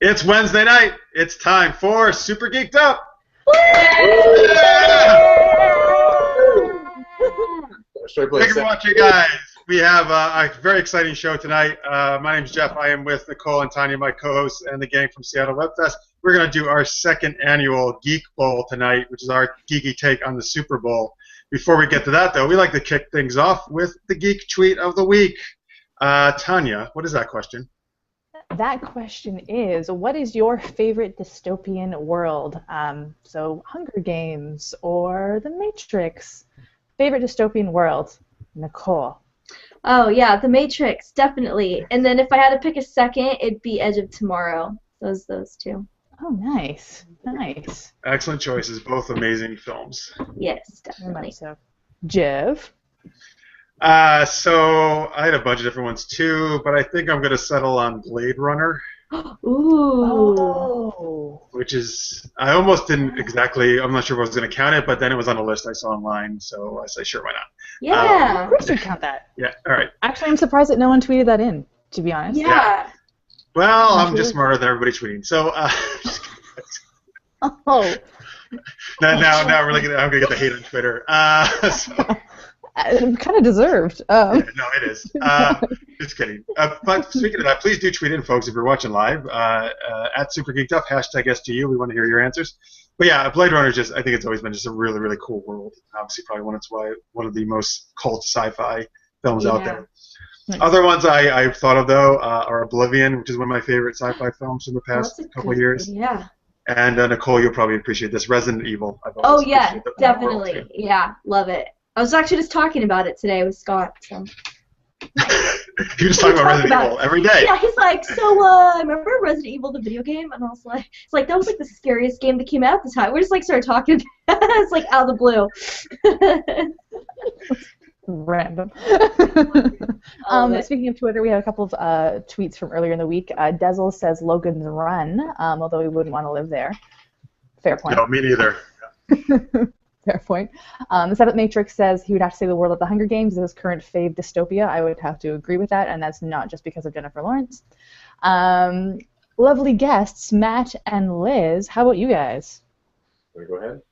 It's Wednesday night. It's time for Super Geeked Up. Thank you for watching, guys. We have a very exciting show tonight. My name's Jeff. I am with Nicole and Tanya, my co-hosts, and the gang from Seattle Web Fest. We're going to do our second annual Geek Bowl tonight, which is our geeky take on the Super Bowl. Before we get to that, though, we like to kick things off with the Geek Tweet of the Week. Tanya, what is that question? That question is, what is your favorite dystopian world? So Hunger Games or The Matrix. Favorite dystopian world? Nicole. Oh, yeah, The Matrix, definitely. And then if I had to pick a second, it'd be Edge of Tomorrow. Those two. Oh, nice. Nice. Excellent choices. Both amazing films. Yes, definitely. So, Jev? So I had a bunch of different ones too, but I think I'm going to settle on Blade Runner. Ooh. Oh. Which is, I almost didn't exactly, I'm not sure if I was going to count it, but then it was on a list I saw online, so I said, sure, why not? Yeah. Of course we count that. Yeah, all right. Actually, I'm surprised that no one tweeted that in, to be honest. Yeah. Well, I'm just smarter than everybody tweeting. So, Oh. now I'm going to get the hate on Twitter. Kind of deserved. Yeah, no, it is. Just kidding. But speaking of that, please do tweet in, folks, if you're watching live. At Super Geeked Up, hashtag SGU. We want to hear your answers. But yeah, Blade Runner I think it's always been just a really, really cool world. Obviously, probably one of the most cult sci-fi films out there. Nice. Other ones I've thought of, though, are Oblivion, which is one of my favorite sci-fi films from the past couple of years. Yeah. And Nicole, you'll probably appreciate this. Resident Evil. Oh, yeah, definitely. Yeah, love it. I was actually just talking about it today with Scott. So. You just talk about Resident Evil every day. Yeah, he's like, so remember Resident Evil, the video game? And I was like, it's like that was like the scariest game that came out at the time. We just like started talking. It's like out of the blue. Random. Speaking of Twitter, we have a couple of tweets from earlier in the week. Dezel says Logan's Run, although he wouldn't want to live there. Fair point. No, me neither. Fair point. The Seventh Matrix says he would have to say the world of the Hunger Games is his current fave dystopia. I would have to agree with that, and that's not just because of Jennifer Lawrence. Lovely guests, Matt and Liz. How about you guys? Want to go ahead?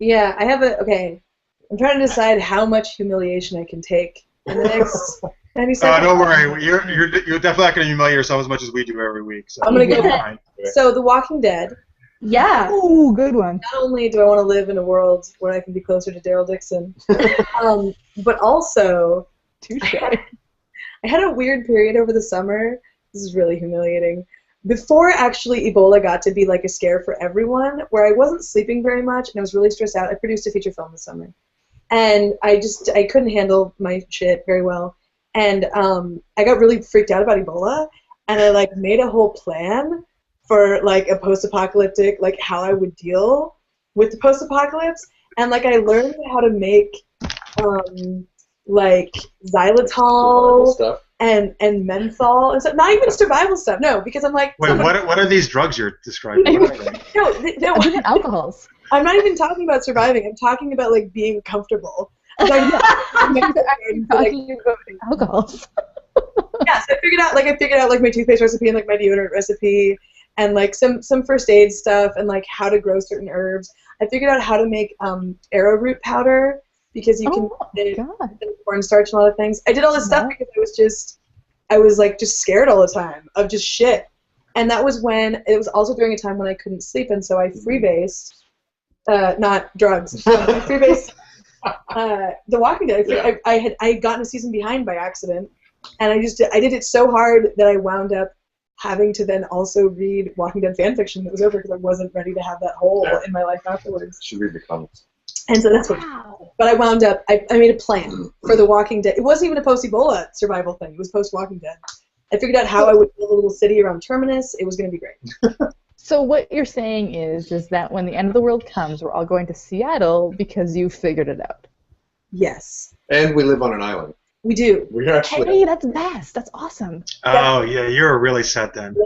Yeah, I have okay. I'm trying to decide how much humiliation I can take in the next 90 seconds. Don't worry. You're definitely not going to humiliate yourself as much as we do every week. So I'm going to go. So, The Walking Dead. Yeah. Ooh, good one. Not only do I want to live in a world where I can be closer to Daryl Dixon, but also I had a weird period over the summer. This is really humiliating. Before actually Ebola got to be like a scare for everyone, where I wasn't sleeping very much and I was really stressed out. I produced a feature film this summer. And I couldn't handle my shit very well. And I got really freaked out about Ebola, and I like made a whole plan for like a post-apocalyptic, like how I would deal with the post-apocalypse, and like I learned how to make like xylitol and menthol and stuff. Not even survival stuff, no, because I'm like. Wait, what are these drugs you're describing? No. Alcohols. I'm not even talking about surviving. I'm talking about like being comfortable. I'm talking about alcohols. Yeah, so I figured out like my toothpaste recipe and like my deodorant recipe. And like some first aid stuff and like how to grow certain herbs. I figured out how to make arrowroot powder because you can cornstarch and a lot of things. I did all this stuff because I was like just scared all the time of just shit. And that was when it was also during a time when I couldn't sleep, and so I freebased, not drugs. I freebased The Walking Dead. Yeah. I had gotten a season behind by accident, and I did it so hard that I wound up having to then also read Walking Dead fan fiction that was over because I wasn't ready to have that hole in my life afterwards. You should read the comics. And so that's what. But I wound up. I made a plan for The Walking Dead. It wasn't even a post-Ebola survival thing. It was post-Walking Dead. I figured out how I would build a little city around Terminus. It was going to be great. So what you're saying is that when the end of the world comes, we're all going to Seattle because you figured it out. Yes. And we live on an island. We do. We're actually. Hey, that's best. That's awesome. Oh yeah, you're really set then.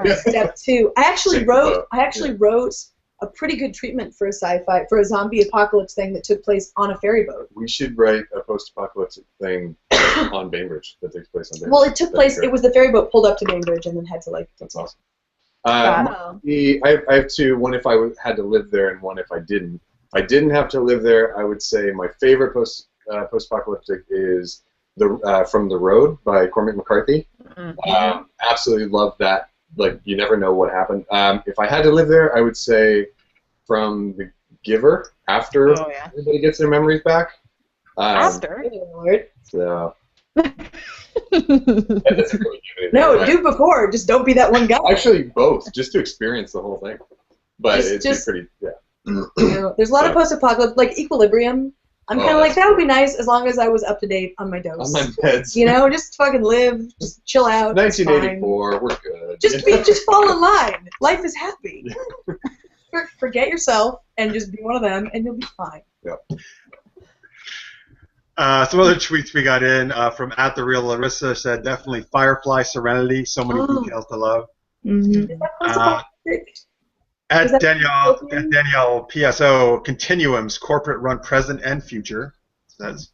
Step 2. I actually wrote a pretty good treatment for a zombie apocalypse thing that took place on a ferry boat. We should write a post-apocalyptic thing on Bainbridge that takes place on Bainbridge. Well, it took place. It was the ferry boat pulled up to Bainbridge and then had to like. That's awesome. Wow. I have two. One if I had to live there, and one if I didn't. If I didn't have to live there, I would say my favorite post-apocalyptic is From the Road by Cormac McCarthy. Absolutely love that. Like, you never know what happened. If I had to live there, I would say From the Giver, after everybody gets their memories back. After? So. That's really No, do before. Just don't be that one guy. Actually, both, just to experience the whole thing. But it's pretty, yeah. You know, there's a lot of post-apocalypse, like Equilibrium. I'm kind of like, that would be nice as long as I was up to date on my dose. On my meds. You know, just fucking live, just chill out. 1984, we're good. Just fall in line. Life is happy. Forget yourself and just be one of them, and you'll be fine. Yep. Some other tweets we got in from @TheRealLarissa said definitely Firefly Serenity. So many details to love. Mm-hmm. Is that post-apocalyptic? At Danielle PSO Continuums Corporate Run Present and Future says,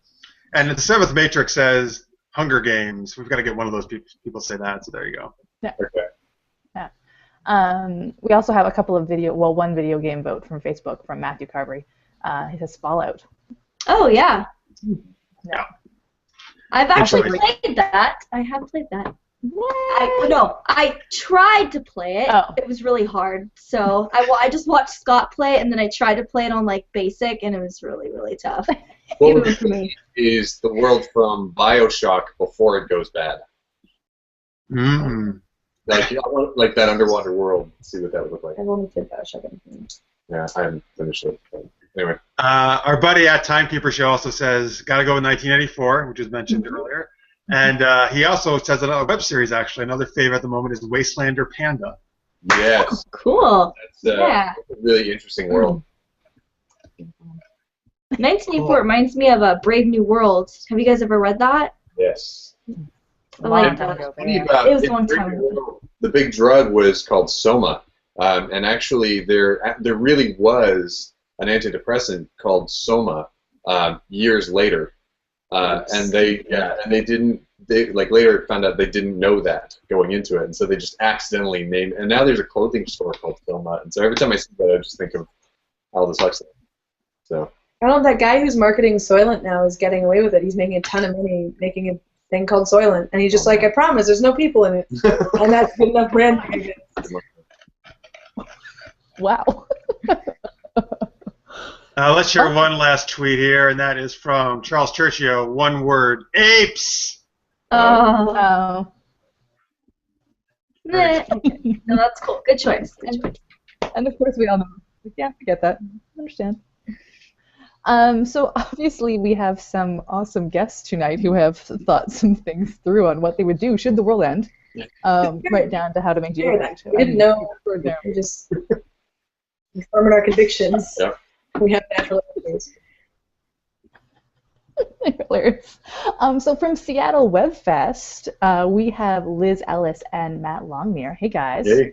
and the Seventh Matrix says Hunger Games. We've got to get one of those people say that. So there you go. Yeah. Okay. Yeah. We also have a couple of one video game vote from Facebook from Matthew Carberry. He says Fallout. Oh yeah. Yeah. I've actually played that. I have played that. I tried to play it. Oh. It was really hard. So I just watched Scott play it, and then I tried to play it on like basic, and it was really, really tough. What would be is the world from BioShock before it goes bad. Like, I want like that underwater world. See what that would look like. I've only played BioShock. Yeah, I haven't finished it. But anyway. Our buddy at Timekeeper Show also says, got to go with 1984, which was mentioned earlier. And he also says another web series, actually. Another favorite at the moment is Wastelander Panda. Yes. Oh, cool. That's a really interesting world. 1984 reminds me of Brave New World. Have you guys ever read that? Yes. I like that. It was a long time ago. The big drug was called Soma. And actually, there really was an antidepressant called Soma years later. And they later found out they didn't know that going into it, and so they just accidentally named. And now there's a clothing store called Soma, and so every time I see that, I just think of Aldous Huxley. So. I don't know, that guy who's marketing Soylent now is getting away with it. He's making a ton of money making a thing called Soylent, and he's just like, I promise, there's no people in it, and that's good enough branding, I guess. Wow. Let's share one last tweet here, and that is from Charles Churchio. One word: apes. Oh. Okay. No, that's cool. Good choice. Good choice. And of course, we all know. Yeah, I get that. Understand. So obviously, we have some awesome guests tonight who have thought some things through on what they would do should the world end. Right down to how to make do. We didn't know. We just confirming our convictions. Yep. We have natural enemies. Hilarious. So from Seattle WebFest, we have Liz Ellis and Matt Longmire. Hey guys. Hey.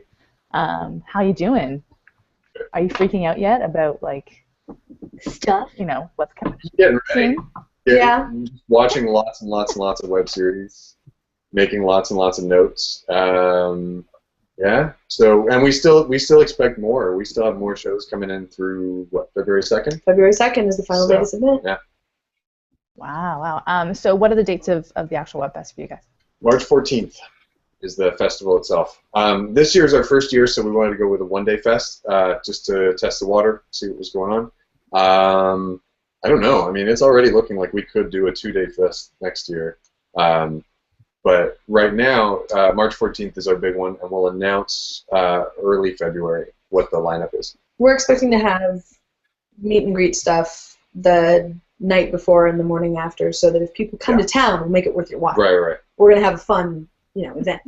How you doing? Are you freaking out yet about like stuff? You know what's coming? Getting ready. Yeah. Watching lots and lots and lots of web series, making lots and lots of notes. Yeah. So, and we still expect more. We still have more shows coming in through February 2nd. February 2nd is the final day to submit. Yeah. Wow. So, what are the dates of the actual WebFest for you guys? March 14th is the festival itself. This year is our first year, so we wanted to go with a one-day fest just to test the water, see what was going on. I don't know. I mean, it's already looking like we could do a two-day fest next year. But right now, March 14th is our big one, and we'll announce early February what the lineup is. We're expecting to have meet and greet stuff the night before and the morning after, so that if people come to town, we'll make it worth your while. Right. We're gonna have a fun, event.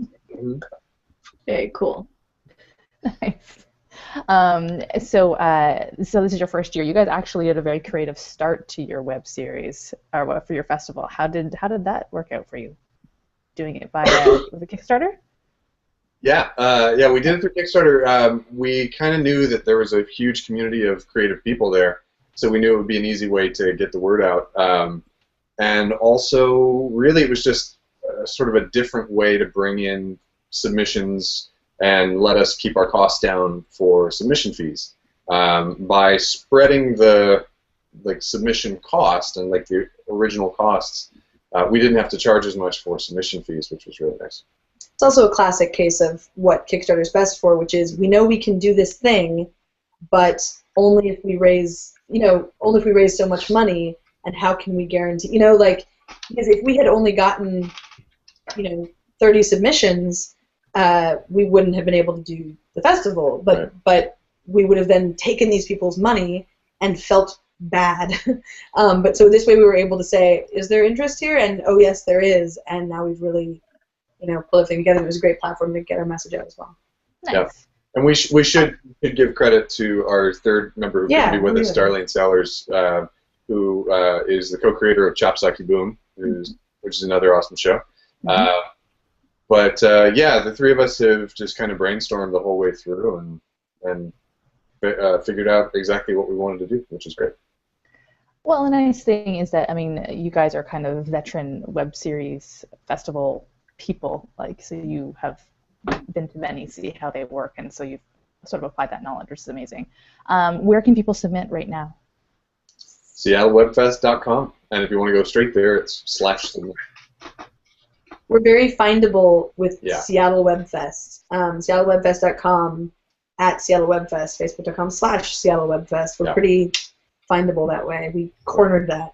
Very cool. Nice. So this is your first year. You guys actually had a very creative start to your web series, or for your festival. How did that work out for you? Doing it via the Kickstarter? Yeah, we did it through Kickstarter. We kind of knew that there was a huge community of creative people there, so we knew it would be an easy way to get the word out. And also, really, it was just sort of a different way to bring in submissions and let us keep our costs down for submission fees. By spreading the submission cost and the original costs, we didn't have to charge as much for submission fees, which was really nice. It's also a classic case of what Kickstarter's best for, which is we know we can do this thing, but only if we raise, only if we raise so much money, and how can we guarantee, because if we had only gotten, 30 submissions, we wouldn't have been able to do the festival, but we would have then taken these people's money and felt bad. But so this way we were able to say, is there interest here? And oh yes, there is. And now we've really, pulled everything together. It was a great platform to get our message out as well. Nice. Yeah. And we should give credit to our third member who can be with us, Darlene Sellers, who is the co-creator of Chopsaki Boom, which is another awesome show. But the three of us have just kind of brainstormed the whole way through and figured out exactly what we wanted to do, which is great. Well, the nice thing is that, you guys are kind of veteran web series festival people, so you have been to many, see how they work, and so you've sort of applied that knowledge, which is amazing. Where can people submit right now? SeattleWebFest.com, and if you want to go straight there, it's /submit. We're very findable with Seattle Web Fest. SeattleWebFest.com, @SeattleWebFest, Facebook.com/SeattleWebFest. We're pretty findable that way. We cornered that.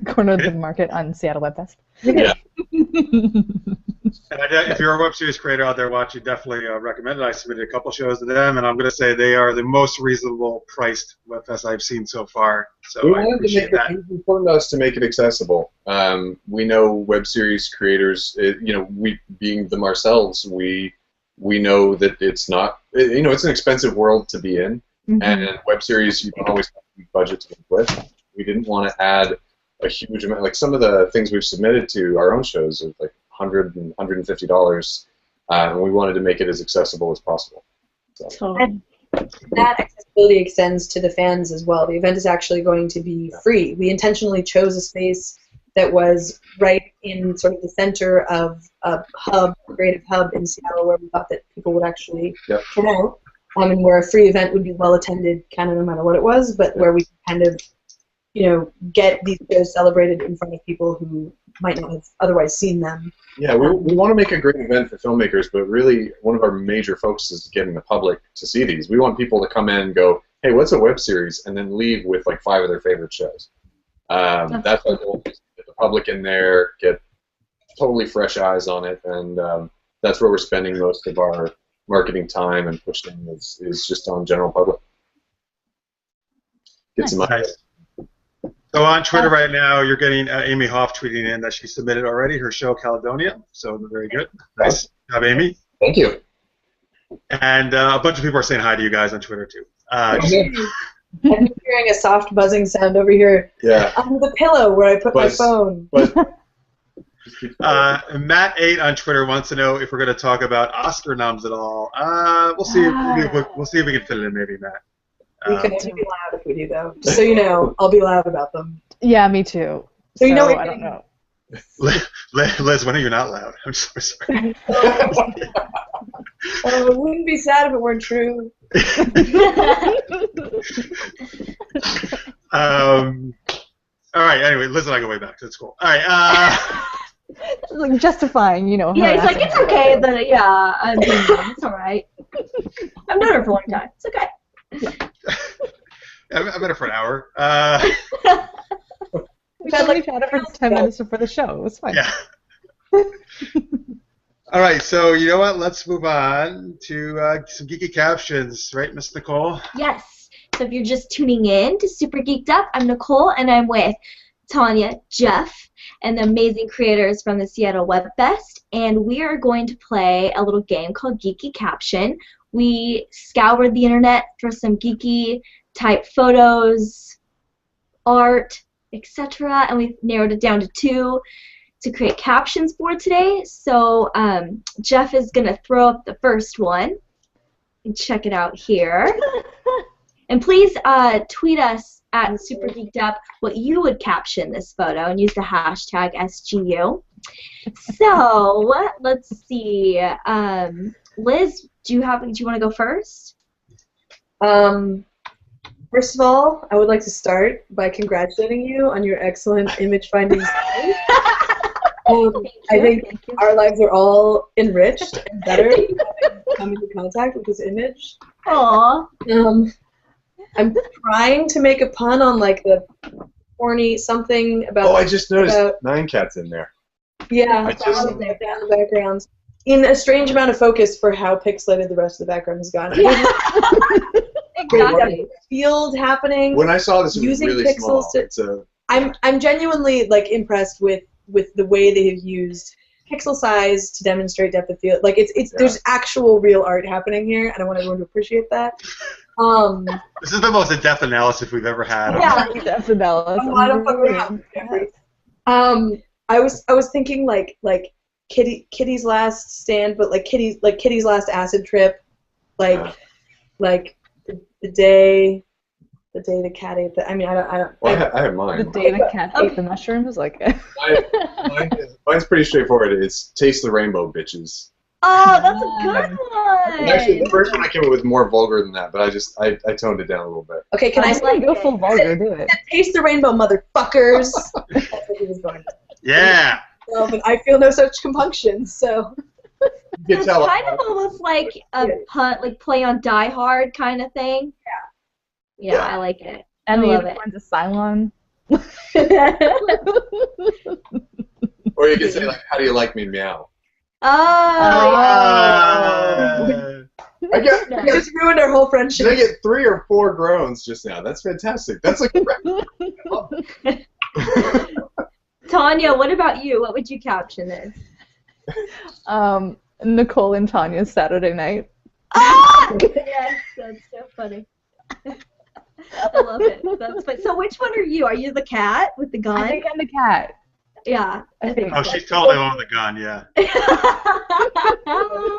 Cornered the market on Seattle Web Fest. Yeah. And if you're a web series creator out there watching, definitely recommend it. I submitted a couple shows to them, and I'm going to say they are the most reasonable priced web fest I've seen so far. So I appreciate that. It's important to us to make it accessible. We know web series creators, we being them ourselves, we know that it's not, it's an expensive world to be in, and web series you don't always have a huge budget to work with. We didn't want to add a huge amount, like some of the things we've submitted to our own shows are like $100 and $150, and we wanted to make it as accessible as possible. So. And that accessibility extends to the fans as well. The event is actually going to be free. We intentionally chose a space that was right in sort of the center of a creative hub in Seattle, where we thought that people would actually come out, and where a free event would be well attended, kind of no matter what it was, but where we kind of get these shows celebrated in front of people who might not have otherwise seen them. Yeah, we want to make a great event for filmmakers, but really one of our major focuses is getting the public to see these. We want people to come in and go, hey, what's a web series? And then leave with like 5 of their favorite shows. That's our goal, is to get the public in there, get totally fresh eyes on it, and that's where we're spending most of our marketing time and pushing is just on general public. Get some nice. So on Twitter right now, you're getting Amy Hoff tweeting in that she submitted already her show Caledonia. So very good. Nice job, Amy. Thank you. And a bunch of people are saying hi to you guys on Twitter too. I'm hearing a soft buzzing sound over here. Yeah. Under the pillow where I put my phone. Matt8 on Twitter wants to know if we're going to talk about Oscar noms at all. We'll see. We'll see if we can fit it in, maybe, Matt. We can only be loud if we do, though. Just so you know, I'll be loud about them. Yeah, me too. So you know, I don't know. Liz, when are you not loud? I'm so sorry. It wouldn't be sad if it weren't true. All right. Anyway, Liz and I go way back. So it's cool. All right. Like justifying, Yeah, he's like, it's okay. But I mean, it's all right. I've known her for a long time. It's okay. I met her for an hour. We only chatted for 10 minutes before the show. It was fine. Yeah. All right, so you know what? Let's move on to some Geeky Captions, right, Miss Nicole? Yes. So if you're just tuning in to Super Geeked Up, I'm Nicole, and I'm with Tanya, Jeff, and the amazing creators from the Seattle Web Fest, and we are going to play a little game called Geeky Caption. We scoured the internet for some geeky type photos, art, etc., and we narrowed it down to 2 to create captions for today. So Jeff is going to throw up the first one. And check it out here. And please tweet us at Super Geeked Up what you would caption this photo and use the hashtag SGU. So let's see. Liz, do you want to go first? First of all, I would like to start by congratulating you on your excellent image finding skills. I think our lives are all enriched and better having come into contact with this image. Aww. I'm trying to make a pun on like the corny something about. Oh, I just noticed Nine Cat's in there. Yeah, I just down in the background. In a strange amount of focus for how pixelated the rest of the background has gone. Yeah. Exactly. Field happening. When I saw this, it was using really pixels small. I'm genuinely like impressed with the way they have used pixel size to demonstrate depth of field. Like there's actual real art happening here, and I want everyone to appreciate that. This is the most in-depth analysis we've ever had. Yeah, in-depth analysis. I don't fuck around. I was thinking like Kitty's last stand, but like Kitty's last acid trip, like the day the cat ate the. I mean, I don't. Well, I have mine. The day the cat ate the mushrooms, like. Mine's pretty straightforward. It's taste the rainbow, bitches. Oh, that's a good one. Actually, the first one I came up with more vulgar than that, but I toned it down a little bit. Okay, can I go full vulgar? Do it. Taste the rainbow, motherfuckers. That's what he was going to. Yeah. But I feel no such compunction, so. It's kind of almost like a pun, like play on Die Hard kind of thing. Yeah. Yeah, I like it. And I the love unicorn's a Cylon. Or you could say like, "How do you like me, meow?" Oh. I just ruined our whole friendship. Did I get 3 or 4 groans just now? That's fantastic. That's like. Tanya, what about you? What would you caption this? Nicole and Tanya's Saturday night. Ah! Yes, that's so funny. I love it. That's funny. So which one are you? Are you the cat with the gun? I think I'm the cat. Yeah. I think. Oh, she's totally the one with the gun, yeah.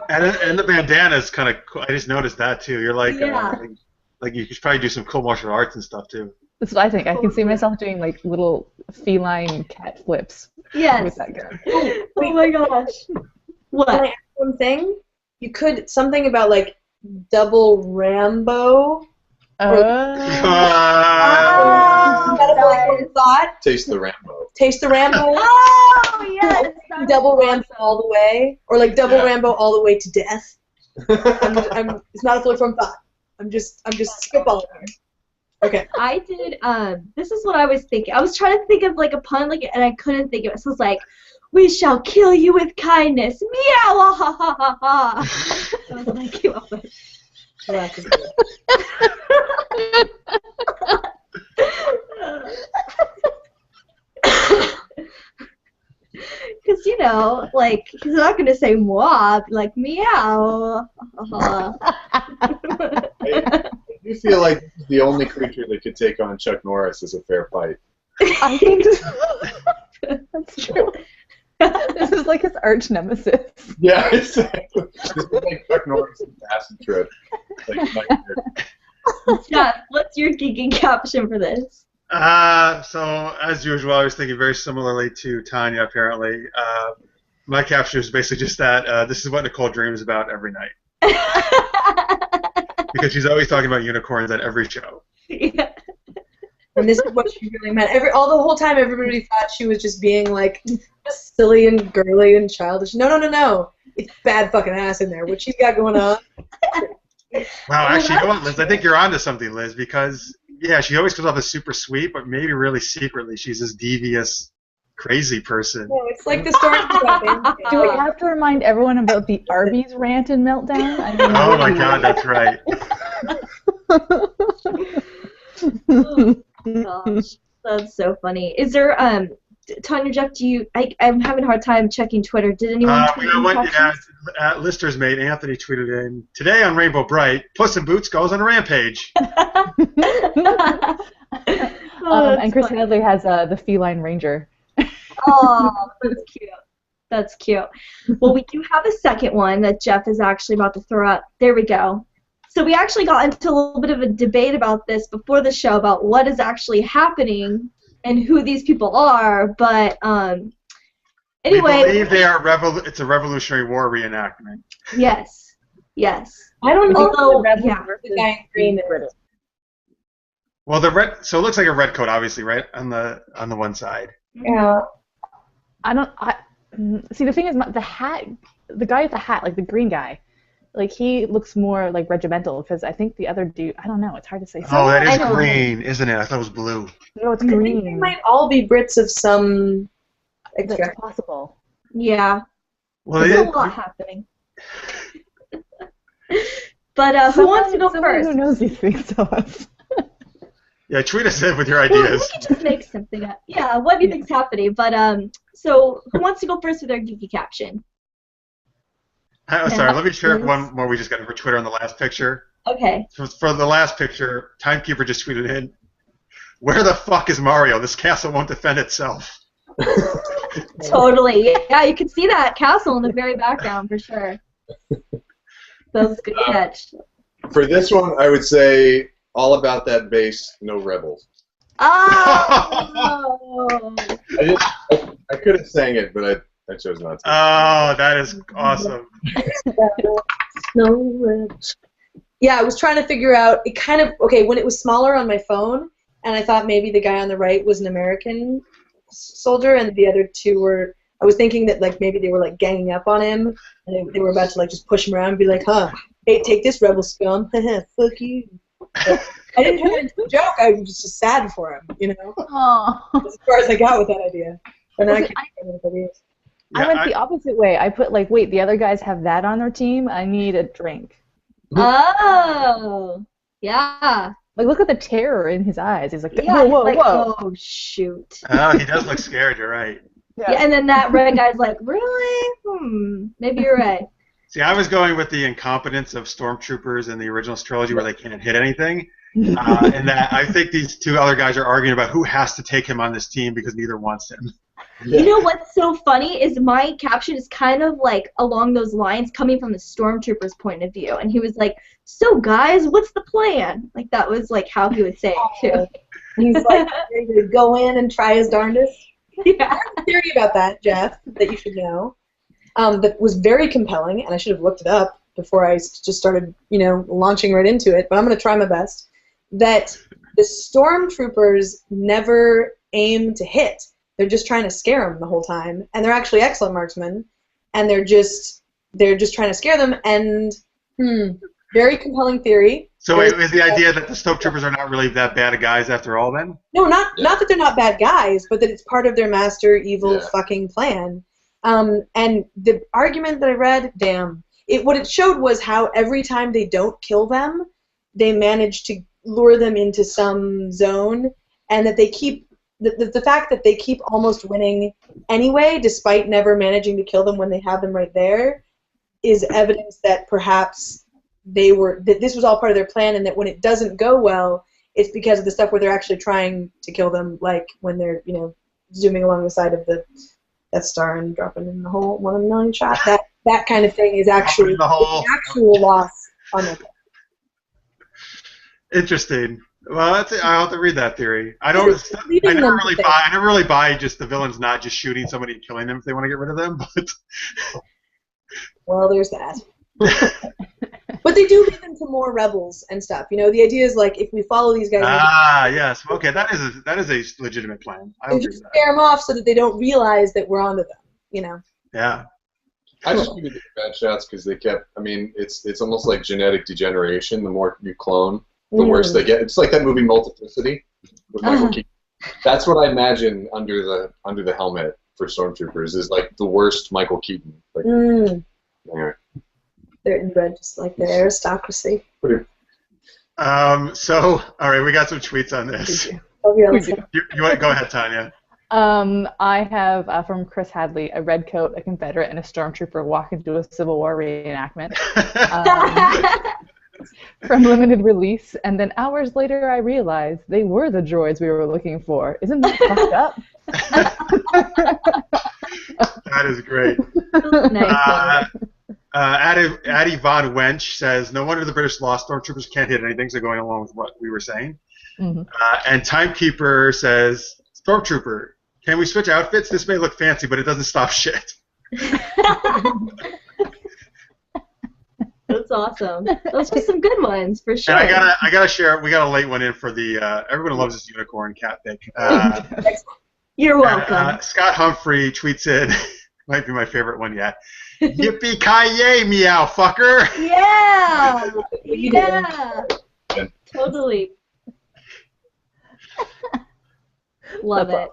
and the bandana is kind of cool. I just noticed that too. You're like, like you could probably do some cool martial arts and stuff too. That's what I think. I can see myself doing like little feline cat flips. Yes. With that gun. Oh my gosh. What? Can I add one thing? You could something about like double Rambo. Thought. Taste the Rambo. Taste the Rambo. Oh yes. Double Rambo all the way, or like double Rambo all the way to death. It's not a fully formed thought. I'm just spitballing. Okay. I did. This is what I was thinking. I was trying to think of like a pun, like, and I couldn't think of it. So it's like, "We shall kill you with kindness." Meow. Ha ha ha ha. That's what I came up with. Because like he's not gonna say "moi," like meow. I feel like the only creature that could take on Chuck Norris is a fair fight. I think that's true. This is like his arch nemesis. Yeah, exactly. This is like Chuck Norris' acid trip. Jeff, what's your geeky caption for this? So as usual, I was thinking very similarly to Tanya. Apparently, my caption is basically just that. This is what Nicole dreams about every night. Because she's always talking about unicorns at every show. Yeah. And this is what she really meant. The whole time, everybody thought she was just being like silly and girly and childish. No. It's bad fucking ass in there. What she's got going on. Wow, actually, you know what, Liz? I think you're onto something, Liz, because she always comes off as super sweet, but maybe really secretly she's this devious, crazy person. No, it's like the story about Do we have to remind everyone about the Arby's rant and meltdown? I mean, oh my God, that's right. Oh, gosh, that's so funny. Is there Tanya, Jeff? I'm having a hard time checking Twitter. Did anyone tweet Lister's mate Anthony tweeted in today on Rainbow Bright. Puss in Boots goes on a rampage. And Chris Hadley has the feline ranger. Oh, that's cute. That's cute. Well, we do have a second one that Jeff is actually about to throw up. There we go. So we actually got into a little bit of a debate about this before the show about what is actually happening and who these people are, but Anyway. We believe they are it's a Revolutionary War reenactment. Yes. I don't know. Although, The guy in green is. Well, the red. So it looks like a red coat, obviously, right on the one side. Yeah. See, the thing is, the hat, the guy with the hat, like the green guy, like he looks more like regimental because I think the other dude, I don't know, it's hard to say. Oh, that is green, isn't it? I thought it was blue. No, it's I green. think they might all be Brits of some extra. That's possible. Yeah. Well, There's a lot happening. But who wants to go first? Who knows these things to us? Yeah, tweet us in with your Well, ideas. we can just make something up. Yeah, what do you think's happening? But so who wants to go first with our geeky caption? Sorry, let me share one more we just got for Twitter on the last picture. Okay. For the last picture, Timekeeper just tweeted in, "Where the fuck is Mario? This castle won't defend itself." Totally. Yeah, you can see that castle in the very background for sure. That was a good catch. For this one, I would say all about that base, no rebels. Oh! I could have sang it, but I chose not to. Oh, that is awesome. Yeah, I was trying to figure out, it kind of, okay, when it was smaller on my phone, and I thought maybe the guy on the right was an American soldier, and the other two were, I was thinking that, like, maybe they were, like, ganging up on him, and they were about to, like, just push him around and be like, huh, hey, take this, rebel scum, fuck you. But I didn't turn it into a joke, I was just sad for him, you know? Aww. As far as I got with that idea. But now I can't remember what that is. I went the opposite way. I put, like, wait, the other guys have that on their team? I need a drink. Oh! Yeah. Like, look at the terror in his eyes. He's like, Yeah, whoa, like, whoa. oh, shoot. Oh, he does look scared, you're right. Yeah, and then that red guy's like, really? Maybe you're right. See, I was going with the incompetence of stormtroopers in the original trilogy where they can't hit anything. And that I think these two other guys are arguing about who has to take him on this team because neither wants him. You know what's so funny is my caption is kind of like along those lines coming from the stormtrooper's point of view. And he was like, so guys, what's the plan? Like that was like how he would say it too. He's like ready to go in and try his darndest. Yeah. I have a theory about that, Jeff, that you should know. That was very compelling, and I should have looked it up before I just started, launching right into it. But I'm going to try my best. That the stormtroopers never aim to hit. They're just trying to scare them the whole time, and they're actually excellent marksmen, and they're just trying to scare them. And very compelling theory. So wait, is the idea that the stormtroopers are not really that bad of guys after all, then? No, not that they're not bad guys, but that it's part of their master evil fucking plan. And the argument that I read, what it showed was how every time they don't kill them, they manage to lure them into some zone, and that they keep the fact that they keep almost winning anyway, despite never managing to kill them when they have them right there, is evidence that perhaps that this was all part of their plan, and that when it doesn't go well, it's because of the stuff where they're actually trying to kill them, like when they're zooming along the side of the Death Star and dropping in the hole, 1 in a million shot. That kind of thing is actually the actual loss on their part. Interesting. Well, I'll have to read that theory. I never really buy just the villains not just shooting somebody and killing them if they want to get rid of them. But well, there's that. But they do lead them to more rebels and stuff. The idea is like if we follow these guys. Yes. Okay, that is a legitimate plan. I just scare them off so that they don't realize that we're onto them. Yeah. I just give you bad shots because they kept. I mean, it's almost like genetic degeneration. The more you clone, the worse they get. It's like that movie Multiplicity with Michael Keaton. That's what I imagine under the helmet for stormtroopers is like the worst Michael Keaton. Like, anyway. They're inbred just like their aristocracy. So, all right, we got some tweets on this. You want to go ahead, Tanya? I have from Chris Hadley a red coat, a Confederate, and a stormtrooper walk into a Civil War reenactment. From limited release, and then hours later I realized they were the droids we were looking for. Isn't that fucked up? That is great. Nice. Addie Von Wench says, no wonder the British lost. Stormtroopers can't hit anything, so going along with what we were saying. Mm-hmm. And Timekeeper says, Stormtrooper, Can we switch outfits? This may look fancy, but it doesn't stop shit. That's awesome. Those are some good ones for sure. And I gotta share. We got a late one in for the. Everyone loves this unicorn cat pic. You're welcome. Scott Humphrey tweets in. Might be my favorite one yet. Yippee-ki-yay, meow fucker. Yeah. Yeah. Totally. Love it.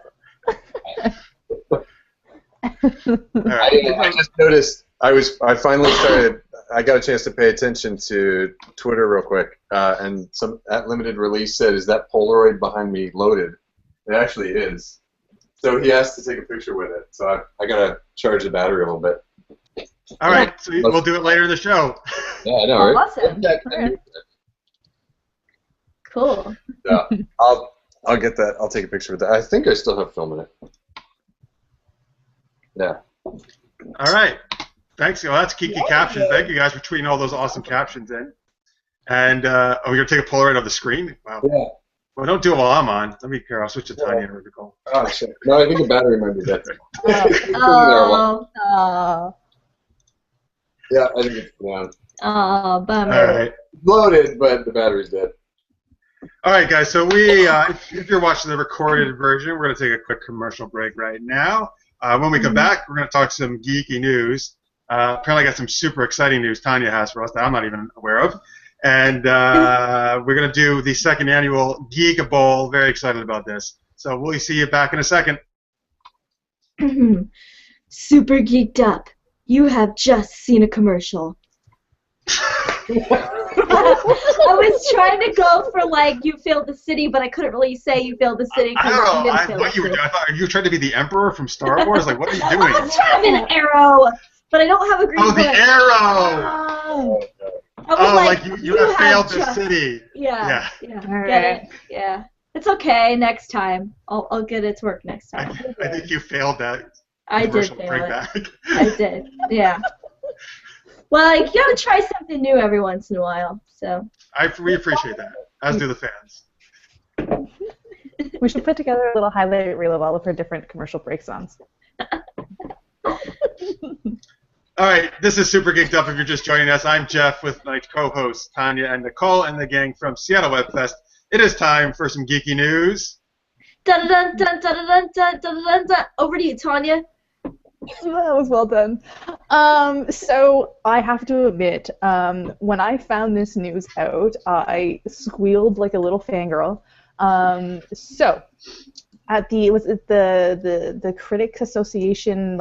I just noticed. I finally started. I got a chance to pay attention to Twitter real quick, and some at limited release said, "Is that Polaroid behind me loaded?" It actually is. So he asked to take a picture with it. So I gotta charge the battery a little bit. All right, so we'll do it later in the show. Yeah, I know, right? Awesome. Cool. Yeah, I'll get that. I'll take a picture of that. I think I still have film in it. Yeah. All right. Thanks. Well, that's Geeky Captions. Thank you guys for tweeting all those awesome captions in. And we're going to take a Polaroid of the screen? Wow. Yeah. Well, don't do it while I'm on. Let me care. I'll switch to Tanya and Nicole. Oh, shit. No, I think the battery might be dead. Oh. Yeah, I think it's down. Oh, bummer. All right. Loaded, but the battery's dead. All right, guys. So if you're watching the recorded version, we're going to take a quick commercial break right now. When we come back, we're going to talk some geeky news. Apparently, I got some super exciting news Tanya has for us that I'm not even aware of. And we're going to do the second annual Geek Bowl. Very excited about this. So we'll see you back in a second. Super Geeked Up. You have just seen a commercial. I was trying to go for like you failed the city, but I couldn't really say you failed the city. I don't know. I thought, are you trying to be the Emperor from Star Wars? Like, what are you doing? I was trying to be an arrow, but I don't have a green. Oh, the arrow! Oh, like you have failed the city. Yeah. Right. Get it? Yeah. It's okay. Next time, I'll get it to work next time. I think you failed that. I did commercial fail bring it. back. I did. Yeah. Well, you gotta try something new every once in a while. So. We appreciate that, as do the fans. We should put together a little highlight reel of all of her different commercial break songs. All right, this is Super Geeked Up. If you're just joining us, I'm Jeff with my co-hosts Tanya and Nicole and the gang from Seattle Web Fest. It is time for some geeky news. Dun dun dun dun dun dun dun dun dun. Over to you, Tanya. That was well done. So I have to admit, when I found this news out, I squealed like a little fangirl. So at the Critics Association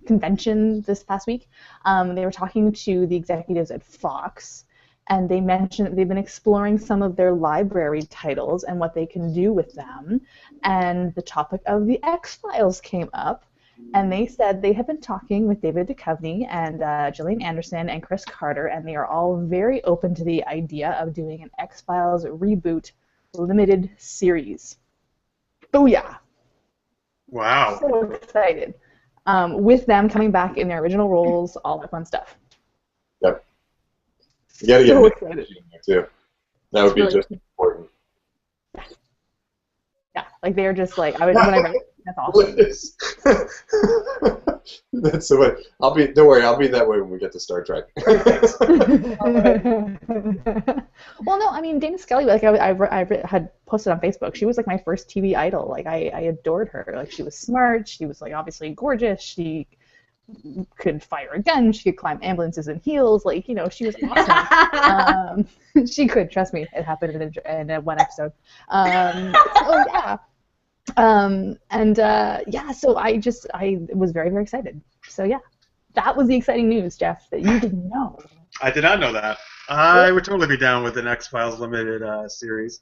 convention this past week, they were talking to the executives at Fox, and they mentioned that they've been exploring some of their library titles and what they can do with them, and the topic of the X-Files came up. And they said they have been talking with David Duchovny and Gillian Anderson and Chris Carter, and they are all very open to the idea of doing an X-Files reboot limited series. Booyah! Wow. So excited. With them coming back in their original roles, all that fun stuff. Yep. You gotta So get excited. too. That would be just important. Yeah, they're just when I read it, that's awesome. That's the way. Don't worry, I'll be that way when we get to Star Trek. Well, no, I mean Dana Scully. I had posted on Facebook. She was my first TV idol. I adored her. She was smart. She was obviously gorgeous. She could fire a gun. She could climb ambulances in heels. She was awesome. She could, trust me. It happened in one episode. So I was very, very excited. So yeah, that was the exciting news, Jeff, that you didn't know. I did not know that. I would totally be down with an X-Files limited series.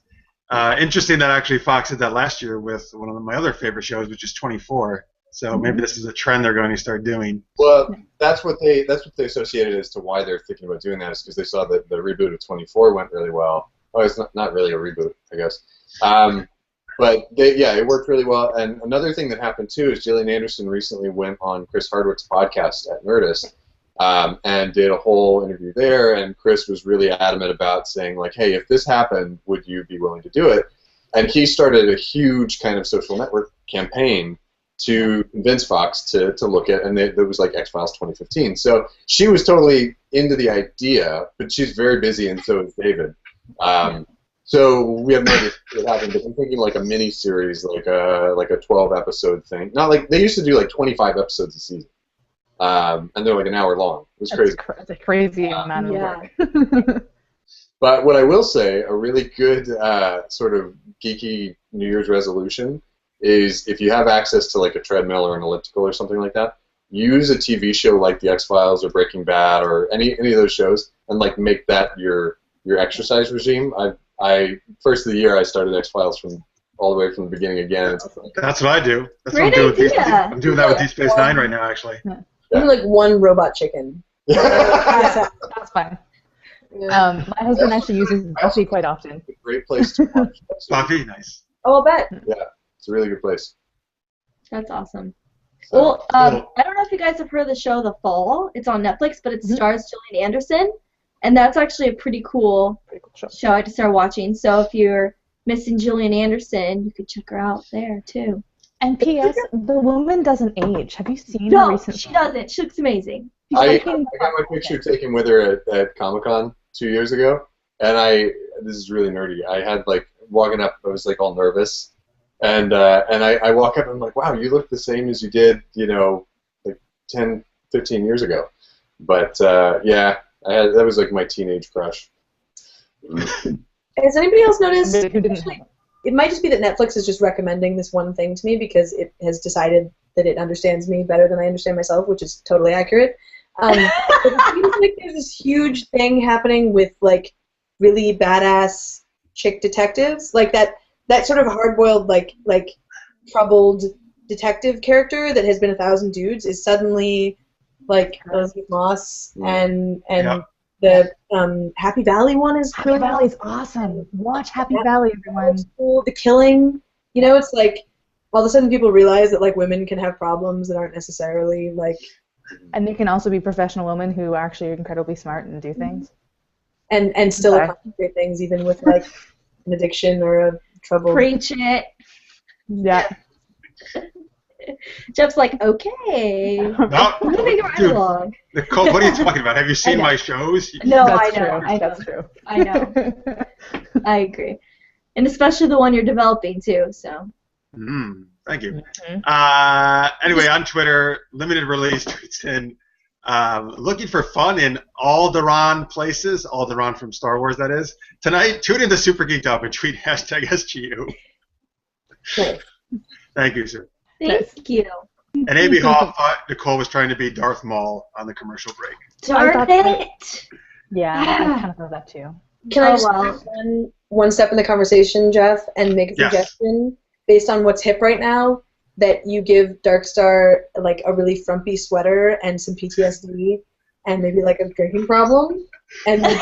Interesting that actually Fox did that last year with one of my other favorite shows, which is 24. So maybe this is a trend they're going to start doing. Well, that's what they associated as to why they're thinking about doing that, is because they saw that the reboot of 24 went really well. Oh, it's not really a reboot, I guess. But it worked really well. And another thing that happened too is Gillian Anderson recently went on Chris Hardwick's podcast at Nerdist and did a whole interview there. And Chris was really adamant about saying hey, if this happened, would you be willing to do it? and he started a huge kind of social network campaign to convince Fox to look at, and there was like X-Files 2015. So she was totally into the idea, but she's very busy, and so is David. So we have no idea what happened, but I'm thinking like a mini series, like a 12-episode thing. Not like they used to do like 25 episodes a season, and they're like an hour long. It was crazy. That's a crazy amount of work. But what I will say, a really good sort of geeky New Year's resolution is if you have access to like a treadmill or an elliptical or something like that, use a TV show like The X-Files or Breaking Bad or any of those shows and like make that your exercise regime. I first of the year I started X-Files from all the way from the beginning again. That's what I do. That's Great what I'm doing. idea. I'm doing that with Deep Space Nine right now, actually. Even like one robot chicken. That's fine. My husband actually uses Buffy quite often. Great place to watch. Buffy, nice. Oh, I'll bet. Yeah, it's a really good place. That's awesome. So, Well, I don't know if you guys have heard of the show The Fall. It's on Netflix, but it stars Gillian Anderson, and that's actually a pretty cool show I just started watching. So if you're missing Gillian Anderson, you could check her out there too. And P.S. the woman doesn't age. Have you seen her No, recently? she doesn't. She looks amazing. I got my picture taken with her at Comic-Con 2 years ago, and this is really nerdy. I had like walking up, I was like all nervous, and I walk up and I'm like, wow, you look the same as you did, like 10, 15 years ago. But yeah, that was like my teenage crush. Has anybody else noticed? Who didn't? Actually, it might just be that Netflix is just recommending this one thing to me because it has decided that it understands me better than I understand myself, which is totally accurate. But it seems like there's this huge thing happening with like really badass chick detectives, like that sort of hard-boiled, like troubled detective character that has been 1,000 dudes is suddenly like Elizabeth Moss, and the Happy Valley one is Happy Valley's awesome. Watch Happy Valley, everyone. Cool. The Killing, it's like all of a sudden people realize that like women can have problems that aren't necessarily like. And they can also be professional women who are actually incredibly smart and do things. And still accomplish great things even with like an addiction or a trouble. Preach it. Yeah. Jeff's like, okay. No, Moving right dude, along. Nicole, what are you talking about? Have you seen my shows? No, That's I know. true. I know. That's true. I know. I agree. And especially the one you're developing too, so. Thank you. Mm-hmm. Anyway, on Twitter, Limited Release tweets in, looking for fun in Alderaan places, Alderaan from Star Wars, that is. Tonight, tune into Super Geeked Up and tweet #SGU. Okay. Thank you, sir. Thank you. And Amy Hall thought Nicole was trying to be Darth Maul on the commercial break. Darn it! Yeah, I kind of thought that too. Can I just take one step in the conversation, Jeff, and make a suggestion based on what's hip right now? That you give Darkstar like a really frumpy sweater and some PTSD and maybe like a drinking problem, and then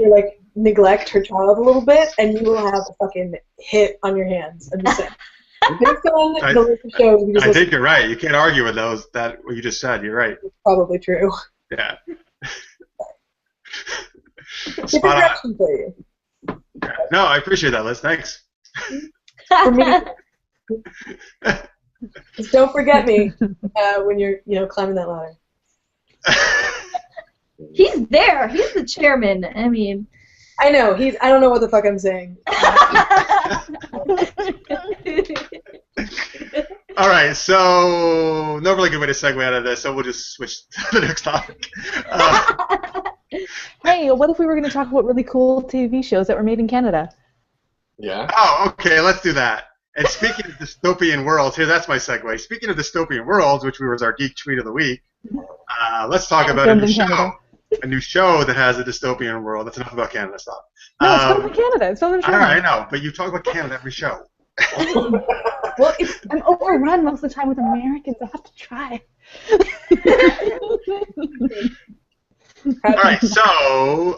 like neglect her child a little bit, and you will have a fucking hit on your hands. I'm just saying. Based on the list of shows, I think you're right. You can't argue with those. That what you just said. You're right. It's probably true. Yeah. Spot on. For you. No, I appreciate that, Liz. Thanks. For me. Just don't forget me when you're climbing that ladder. He's there. He's the chairman. I mean. I know. I don't know what the fuck I'm saying. All right, so no really good way to segue out of this, so we'll just switch to the next topic. Hey, what if we were going to talk about really cool TV shows that were made in Canada? Yeah. Oh, okay, let's do that. And speaking of dystopian worlds, that's my segue. Speaking of dystopian worlds, which was our geek tweet of the week, let's talk about a new show that has a dystopian world. That's enough about Canada. Stop. No, it's filmed in Canada. It's filmed in Toronto. I know, but you talk about Canada every show. Well, I'm overrun most of the time with Americans. I have to try. All right, so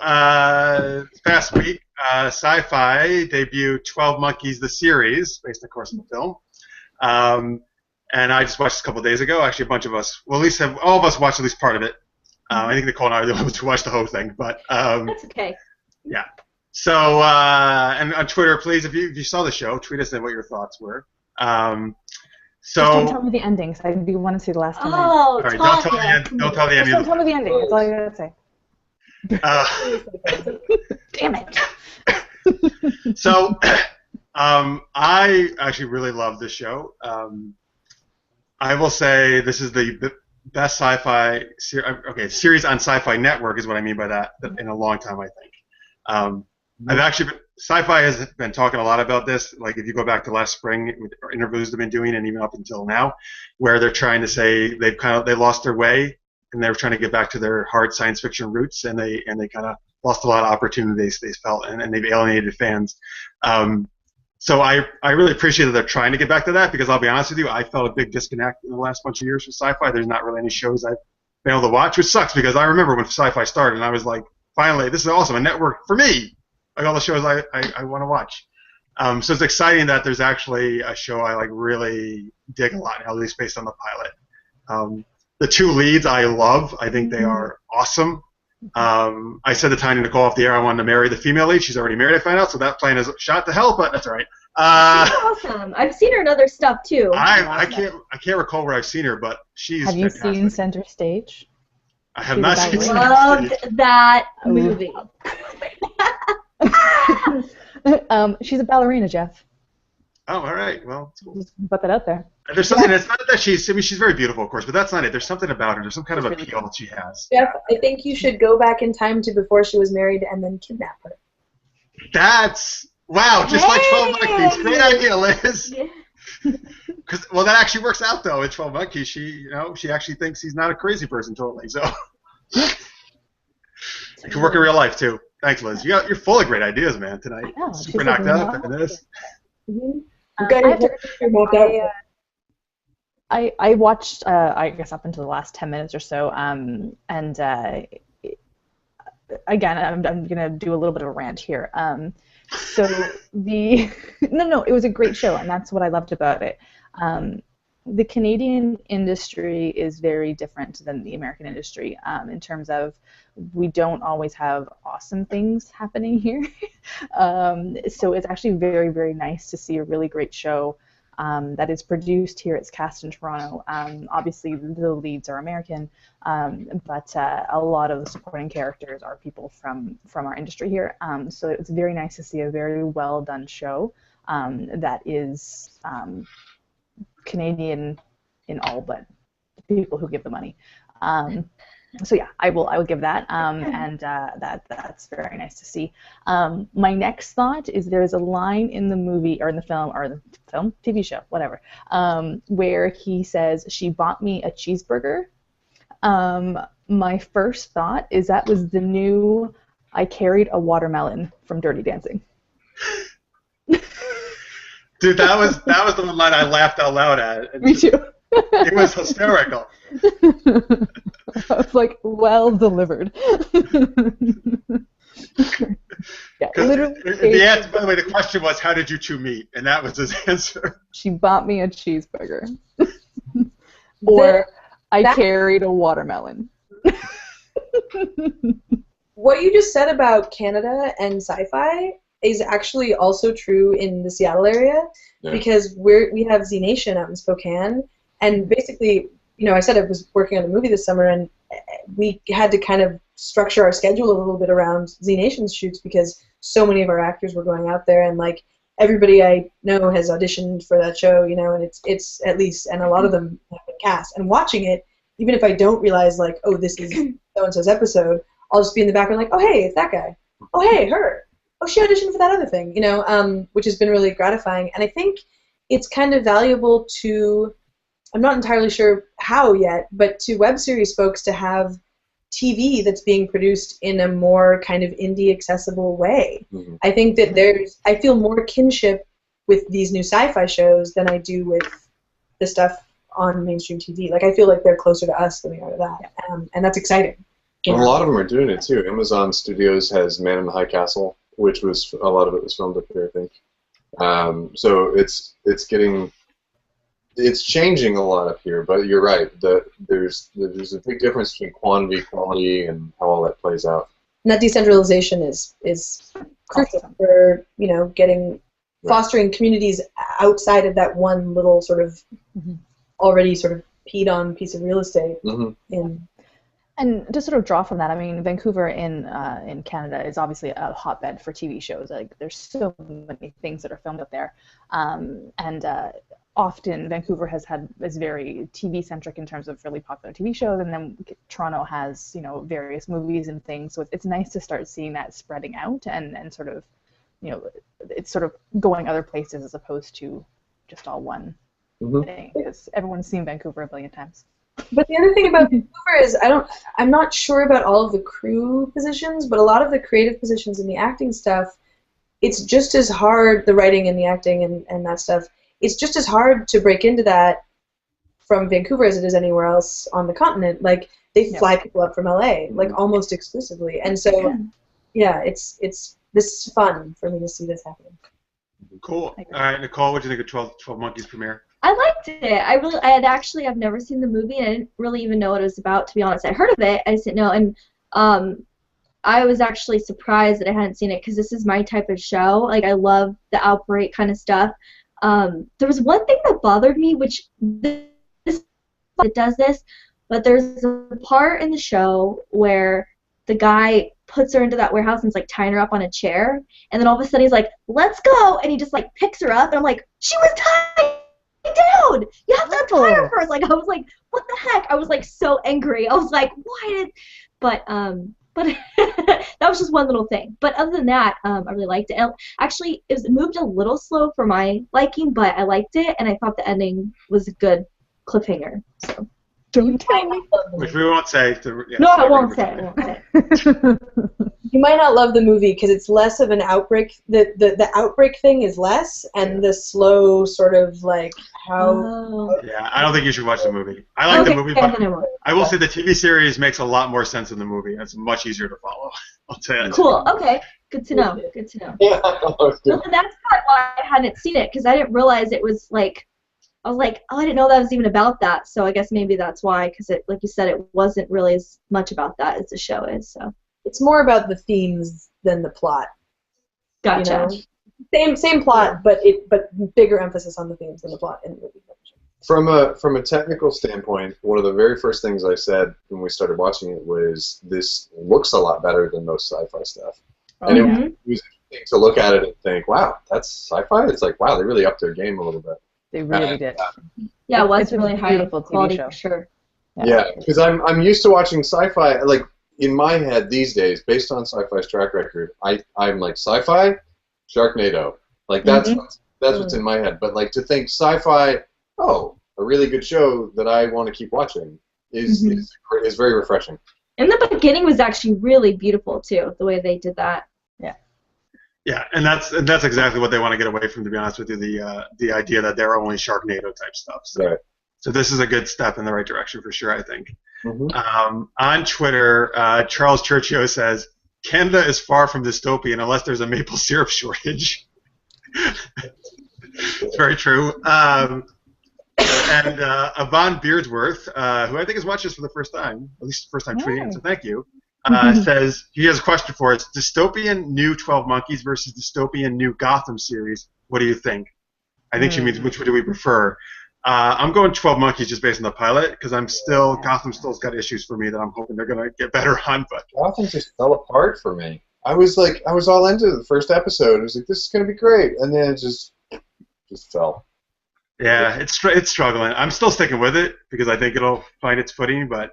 this past week, Sci-Fi debuted 12 Monkeys, the series, based, of course, on the film. And I just watched it a couple days ago. Actually, a bunch of us, well, at least all of us watched at least part of it. I think Nicole and I are the ones who watched the whole thing. But that's okay. Yeah. So, and on Twitter, please, if you saw the show, tweet us in what your thoughts were. Just don't tell me the endings. I do want to see the last 10 minutes. Oh, All right, Tanya. don't tell the Just ending. don't tell me the ending. That's all I gotta say. Damn it. So, I actually really love this show. I will say this is the best sci-fi series on Sci-Fi Network is what I mean by that in a long time, I think. I've actually Sci-Fi has been talking a lot about this. Like if you go back to last spring, interviews they've been doing, and even up until now, where they're trying to say they lost their way, and they're trying to get back to their hard science fiction roots, and they kind of lost a lot of opportunities they felt, and they've alienated fans. So I really appreciate that they're trying to get back to that, because I'll be honest with you, I felt a big disconnect in the last bunch of years with Sci-Fi. There's not really any shows I've been able to watch, which sucks because I remember when Sci-Fi started, and I was like, finally, this is awesome, a network for me. Like all the shows I want to watch. So it's exciting that there's actually a show I like really dig a lot, at least based on the pilot. The two leads I love. I think they are awesome. I said to Tiny Nicole off the air I wanted to marry the female lead. She's already married, I found out, so that plan is shot to hell, but that's all right. She's awesome. I've seen her in other stuff too. I can't recall where I've seen her, but she's Have you fantastic. seen Center Stage? I have not seen Center Loved Stage. that movie. She's a ballerina, Jeff. Oh, all right. Well, it's cool. Just put that out there. There's something. It's not that she's very beautiful, of course, but that's not it. There's something about her. There's some kind of appeal that she has. Jeff, I think you should go back in time to before she was married and then kidnap her. That's wow, just like 12 Monkeys. Great idea, Liz. Well, that actually works out though. In 12 Monkeys, she actually thinks he's not a crazy person totally. So it could work in real life too. Thanks, Liz. You're full of great ideas, man. Tonight, know, super knocked up and this. I watched, I guess, up until the last 10 minutes or so, and again, I'm going to do a little bit of a rant here. So no, it was a great show, and that's what I loved about it. The Canadian industry is very different than the American industry in terms of we don't always have awesome things happening here. So it's actually very, very nice to see a really great show that is produced here. It's cast in Toronto. Obviously, the leads are American, but a lot of the supporting characters are people from our industry here. So it's very nice to see a very well done show that is Canadian in all but the people who give the money. So yeah, I will give that, and that's very nice to see. My next thought is there's a line in the movie or in the film TV show whatever where he says she bought me a cheeseburger. My first thought is that was the new I carried a watermelon from Dirty Dancing. Dude, that was the one line I laughed out loud at. Me too. It was hysterical. I was like, well delivered. Yeah, literally. The answer, by the way, the question was, how did you two meet? And that was his answer. She bought me a cheeseburger. Or I carried a watermelon. What you just said about Canada and sci-fi is actually also true in the Seattle area, because we have Z Nation out in Spokane, and basically, I said I was working on a movie this summer, and we had to kind of structure our schedule a little bit around Z Nation's shoots because so many of our actors were going out there, and like everybody I know has auditioned for that show, and it's at least, and a lot of them have been cast. And watching it, even if I don't realize like, oh, this is so and so's episode, I'll just be in the background like, oh hey, it's that guy. Oh hey, her. Oh, she auditioned for that other thing, which has been really gratifying. And I think it's kind of valuable to, I'm not entirely sure how yet, but to web series folks to have TV that's being produced in a more kind of indie accessible way. Mm-hmm. I think that I feel more kinship with these new sci-fi shows than I do with the stuff on mainstream TV. Like, I feel like they're closer to us than we are to that. And that's exciting. And a lot of them are doing it too. Amazon Studios has Man in the High Castle, which was a lot of it was filmed up here, I think. So it's changing a lot up here. But you're right. There's a big difference between quantity, quality, and how all that plays out. And that decentralization is crucial Awesome. for getting fostering communities outside of that one little sort of already sort of peed on piece of real estate. And to sort of draw from that, I mean, Vancouver in Canada is obviously a hotbed for TV shows. Like, there's so many things that are filmed up there, and often Vancouver is very TV centric in terms of really popular TV shows, and then Toronto has various movies and things. So it's nice to start seeing that spreading out and sort of it's sort of going other places as opposed to just all one thing, because everyone's seen Vancouver a billion times. But the other thing about Vancouver is I'm not sure about all of the crew positions, but a lot of the creative positions and the acting stuff, it's just as hard, the writing and the acting and that stuff, it's just as hard to break into that from Vancouver as it is anywhere else on the continent. Like, they fly people up from LA, like, almost exclusively. And so, this is fun for me to see this happening. Cool. All right, Nicole, what do you think of 12 Monkeys premiere? I liked it. I've never seen the movie, and I didn't really even know what it was about, to be honest. I heard of it, I just didn't know, and I was actually surprised that I hadn't seen it, because this is my type of show. Like, I love the outbreak kind of stuff. There was one thing that bothered me, which it does this, but there's a part in the show where the guy puts her into that warehouse and is like tying her up on a chair, and then all of a sudden he's like, "Let's go," and he just like picks her up, and I'm like, "She was tied down! You have to untie her first!" Like, I was like, "What the heck?" I was like so angry. I was like, "Why did?" But that was just one little thing. But other than that, I really liked it. And actually, it moved a little slow for my liking, but I liked it, and I thought the ending was a good cliffhanger. So. Don't tell me. Which we won't say. No, I won't say it. You might not love the movie because it's less of an outbreak. The outbreak thing is less, and the slow sort of like how. Yeah, I don't think you should watch the movie. I like the movie, but I will say the TV series makes a lot more sense than the movie. It's much easier to follow. I'll tell you that. Cool. Okay. Good to know. Good to know. Yeah. Well, then that's part why I hadn't seen it, because I didn't realize it was like. I was like, oh, I didn't know that was even about that. So I guess maybe that's why, because it, like you said, it wasn't really as much about that as the show is. So it's more about the themes than the plot. Gotcha. Same plot, but bigger emphasis on the themes than the plot in the movie. From a technical standpoint, one of the very first things I said when we started watching it was, this looks a lot better than most sci-fi stuff. And it was interesting to look at it and think, wow, that's sci-fi? It's like, wow, they really upped their game a little bit. They really did. Yeah, it was it's really a high beautiful quality TV show. for sure. Yeah, because I'm used to watching sci-fi. Like, in my head these days, based on sci-fi's track record, I'm like, sci-fi, Sharknado. Like, that's what's in my head. But like, to think sci-fi, oh, a really good show that I want to keep watching is very refreshing. And the beginning was actually really beautiful too, the way they did that. Yeah, and that's exactly what they want to get away from, to be honest with you, the idea that they're only Sharknado type stuff. So, right. So this is a good step in the right direction for sure, I think. On Twitter, Charles Churchill says, Canada is far from dystopian unless there's a maple syrup shortage. It's very true. And Yvonne Beardsworth, who I think has watched this for the first time, at least first time tweeting, so thank you, says he has a question for us. Dystopian new 12 Monkeys versus dystopian new Gotham series. What do you think? I think she means which one do we prefer. I'm going 12 Monkeys just based on the pilot, because Gotham still's got issues for me that I'm hoping they're going to get better on. But Gotham just fell apart for me. I was all into the first episode. I was like, this is going to be great, and then it just fell. Yeah, it's struggling. I'm still sticking with it because I think it'll find its footing, but.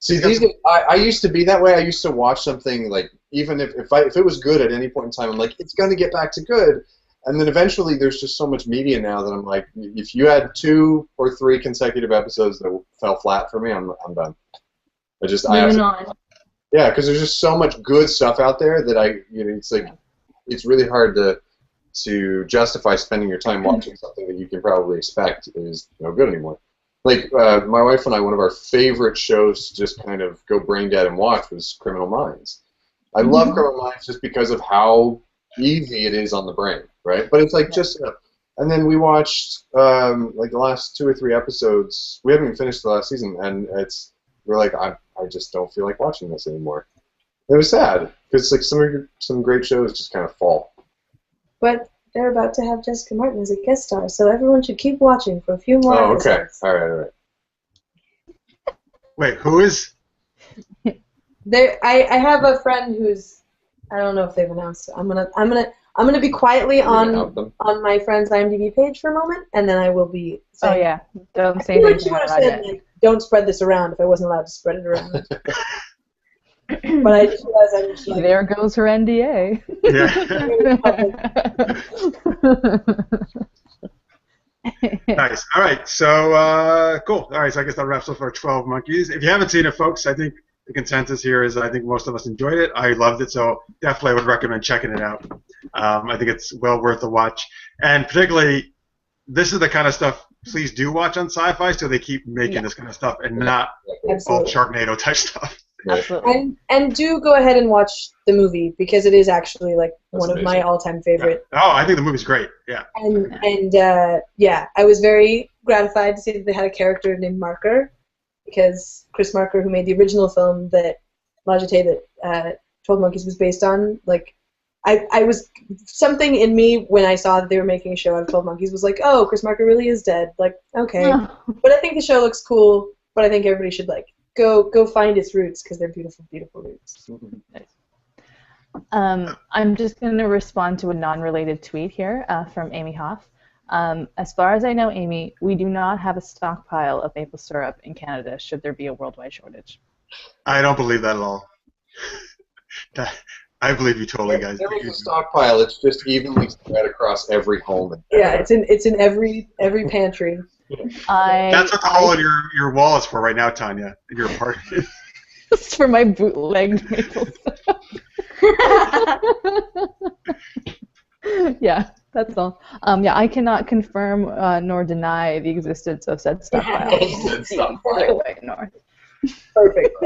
See, I used to be that way. I used to watch something, like, even if it was good at any point in time, I'm like, it's going to get back to good. And then eventually there's just so much media now that I'm like, if you had 2 or 3 consecutive episodes that fell flat for me, I'm done. Moving on. Yeah, because there's just so much good stuff out there that it's like, it's really hard to justify spending your time watching something that you can probably expect is no good anymore. Like, my wife and I, one of our favorite shows to just kind of go brain dead and watch was Criminal Minds. I love Criminal Minds just because of how easy it is on the brain, right? But it's like and then we watched like the last 2 or 3 episodes. We haven't even finished the last season, and we're like, I just don't feel like watching this anymore. It was sad because like some great shows just kind of fall. But they're about to have Jessica Martin as a guest star, so everyone should keep watching for a few more episodes. All right. Wait, who is? I have a friend who's, I don't know if they've announced it. I'm gonna be quietly on my friend's IMDb page for a moment, and then I will be saying. Oh yeah, don't say I feel like anything she would have about said, it. like, don't spread this around if I wasn't allowed to spread it around. But I just realized I'm just like, There goes her NDA. Nice. All right. So cool. All right. So I guess that wraps up our 12 Monkeys. If you haven't seen it, folks, I think the consensus here is I think most of us enjoyed it. I loved it, so definitely I would recommend checking it out. I think it's well worth the watch, and particularly this is the kind of stuff. Please do watch on Sci-Fi, so they keep making this kind of stuff and not all Sharknado type stuff. Absolutely. And do go ahead and watch the movie because it is actually like one of my all-time favorite. Yeah. Oh, I think the movie's great. Yeah. And I was very gratified to see that they had a character named Marker, because Chris Marker, who made the original film that Lajate that 12 Monkeys was based on, like I was something in me when I saw that they were making a show out of 12 Monkeys was like, oh, Chris Marker really is dead. Like, okay. But I think the show looks cool, but I think everybody should like go find its roots because they're beautiful, beautiful roots. I'm just going to respond to a non-related tweet here from Amy Hoff. As far as I know, Amy, we do not have a stockpile of maple syrup in Canada should there be a worldwide shortage. I don't believe that at all. I believe you totally, guys. There is a stockpile. It's just evenly spread across every home. Yeah, it's in every pantry. That's what the hole in your wall is for right now, Tanya. In your apartment. It's for my bootlegged maple syrup. Yeah, that's all. I cannot confirm nor deny the existence of said stockpile. Perfect.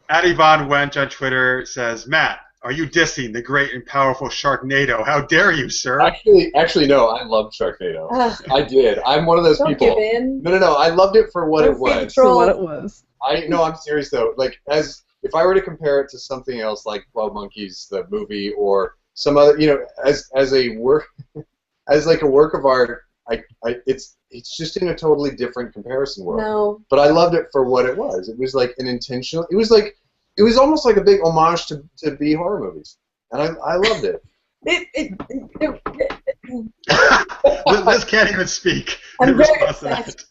Addie Von Wench on Twitter says, Matt, are you dissing the great and powerful Sharknado? How dare you, sir? Actually, no. I loved Sharknado. I did. I'm one of those Don't people. Give in. No. I loved it for what it was. For what it was. I'm serious though. Like, if I were to compare it to something else, like 12 Monkeys, the movie, or some other, as a work, as like a work of art, it's just in a totally different comparison world. No. But I loved it for what it was. It was like an intentional. It was almost like a big homage to B horror movies, and I loved it. Liz can't even speak. I'm very upset.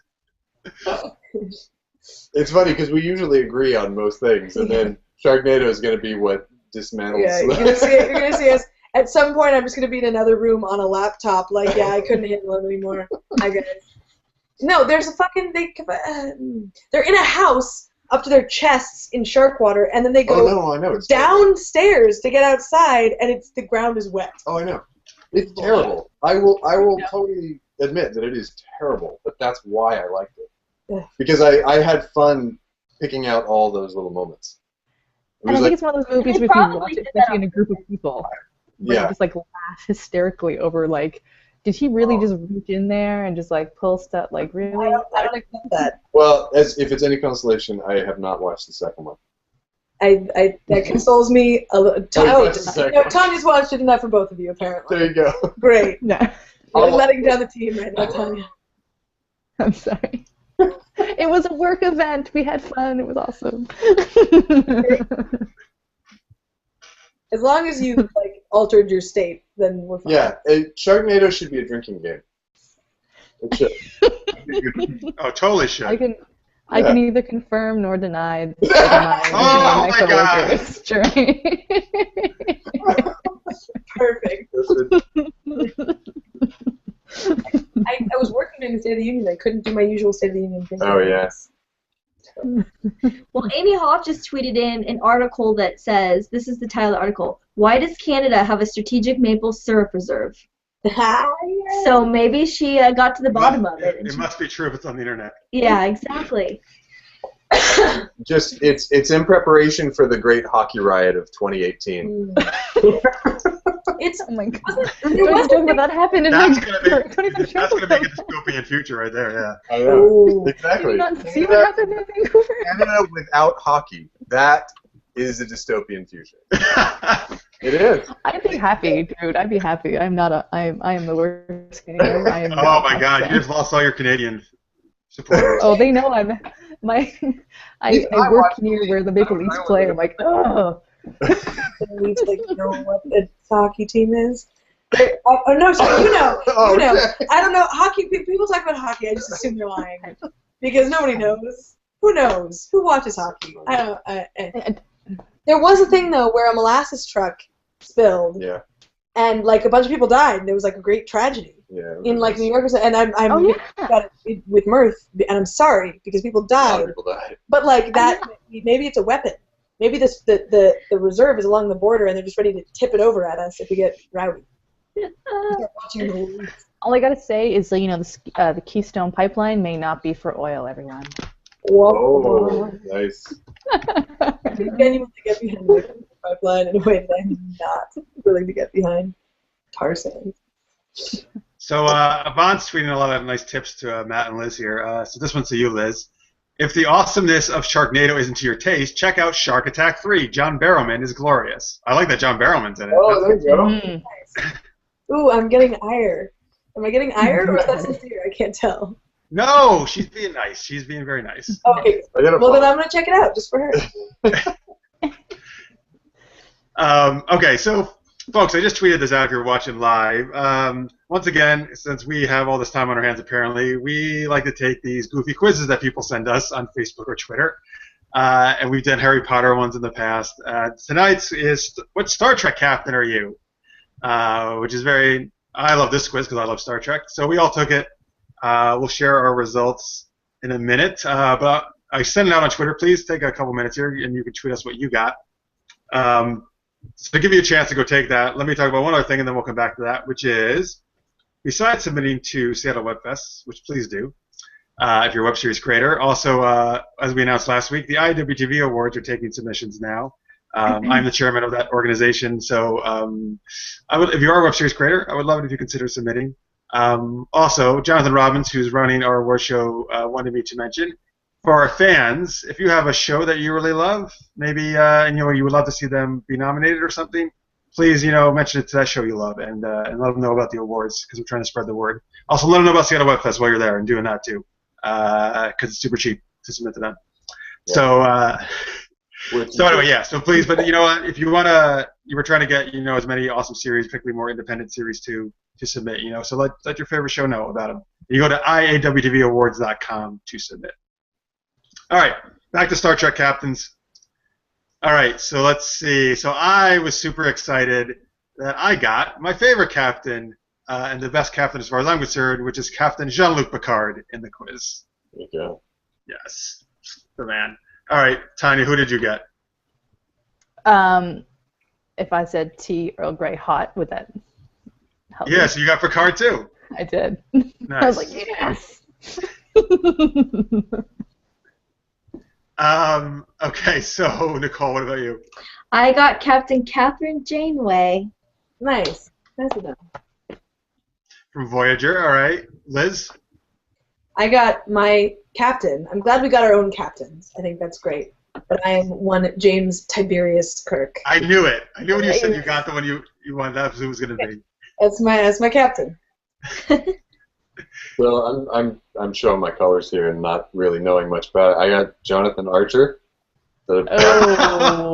It's funny because we usually agree on most things, and then Sharknado is going to be what dismantles. Yeah, you're going to see us. At some point, I'm just going to be in another room on a laptop. Like, I couldn't handle it anymore. I get it. No, there's a fucking they're in a house up to their chests in shark water, and then they go downstairs to get outside, and the ground is wet. Oh, I know. It's terrible. I will totally admit that it is terrible, but that's why I liked it. Yeah. Because I had fun picking out all those little moments. And I think it's one of those movies where if you watch it, especially in a group of people, where you just like laugh hysterically over like, did he really just reach in there and just like pull stuff? Like really? I don't accept that. Well, if it's any consolation, I have not watched the second one. That consoles me a little. Tanya's watched it enough for both of you, apparently. There you go. Great. No. You're letting down the team right now, Tanya. I'm sorry. It was a work event. We had fun. It was awesome. As long as you like altered your state, then we're fine. Yeah, Sharknado should be a drinking game. It should. Oh, totally should. I can neither confirm nor deny my coworkers during. Perfect. I was working during the State of the Union. I couldn't do my usual State of the Union thing. Oh, yes. Well, Amy Hoff just tweeted in an article that says, this is the title of the article, why does Canada have a strategic maple syrup reserve? So maybe she got to the bottom of it. It must be true if it's on the internet. Yeah, exactly. Just it's in preparation for the great hockey riot of 2018. It's oh my god! Don't joke about that happened in that's gonna make a dystopian future right there. Yeah. I know. Exactly. Did you not see what happened in Vancouver? Canada without hockey. That is a dystopian future. It is. I'd be happy, dude. I'd be happy. I am the worst Canadian. I am Oh my God! You just lost all your Canadian supporters. Oh, they know I'm I work near where the Maple Leafs play. I'm like, oh. We need to know what the hockey team is. Oh no, sorry, you know. I don't know hockey. People talk about hockey. I just assume they're lying because nobody knows. Who knows? Who watches hockey? I don't. There was a thing though where a molasses truck spilled. Yeah. And like a bunch of people died, and it was like a great tragedy. Yeah. In like New York, and I'm got it with mirth, and I'm sorry because people died. But like that, maybe it's a weapon. Maybe the reserve is along the border, and they're just ready to tip it over at us if we get rowdy. All I gotta say is that the Keystone Pipeline may not be for oil, everyone. Whoa. Oh, nice. I genuinely get behind the pipeline in a way that I'm not willing to get behind tar sands. So Yvonne's tweeting a lot of nice tips to Matt and Liz here. So this one's to you, Liz. If the awesomeness of Sharknado isn't to your taste, check out Shark Attack 3. John Barrowman is glorious. I like that John Barrowman's in it. Oh, there you go. Nice. Ooh, I'm getting ire. Am I getting ire or is that sincere? I can't tell. No, she's being nice. She's being very nice. Okay. Well, then I'm going to check it out just for her. Okay, so, folks, I just tweeted this out if you're watching live. Once again, since we have all this time on our hands, apparently, we like to take these goofy quizzes that people send us on Facebook or Twitter. And we've done Harry Potter ones in the past. Tonight's is, what Star Trek captain are you? Which is very, I love this quiz because I love Star Trek. So we all took it. We'll share our results in a minute. But I sent it out on Twitter. Please take a couple minutes here, and you can tweet us what you got. So to give you a chance to go take that, let me talk about one other thing, and then we'll come back to that, which is, besides submitting to Seattle Web Fest, which please do, if you're a web series creator. Also, as we announced last week, the IWTV Awards are taking submissions now. I'm the chairman of that organization, so if you are a web series creator, I would love it if you consider submitting. Also, Jonathan Robbins, who's running our award show, wanted me to mention, for our fans, if you have a show that you really love, maybe and you would love to see them be nominated or something, please mention it to that show you love and let them know about the awards because we're trying to spread the word. Also, let them know about Seattle Web Fest while you're there and doing that too because it's super cheap to submit to them. Yeah. So anyway, yeah. So please, but you know what? If you were trying to get as many awesome series, particularly more independent series to submit. So let your favorite show know about them. You go to iawtvawards.com to submit. All right, back to Star Trek captains. All right, so let's see. So I was super excited that I got my favorite captain and the best captain as far as I'm concerned, which is Captain Jean-Luc Picard in the quiz. There you go. Yes, the man. All right, Tanya, who did you get? If I said tea Earl Grey hot, would that help? Yeah, so you got Picard too. I did. Nice. I was like, yes. Okay, so Nicole, what about you? I got Captain Catherine Janeway. Nice. Nice of them. From Voyager, all right. Liz? I got my captain. I'm glad we got our own captains. I think that's great. But I am one James Tiberius Kirk. I knew it. I knew when you said you got the one you wanted, that's who it was going to be. That's my captain. Well, I'm showing my colors here and not really knowing much about it. I got Jonathan Archer. Oh.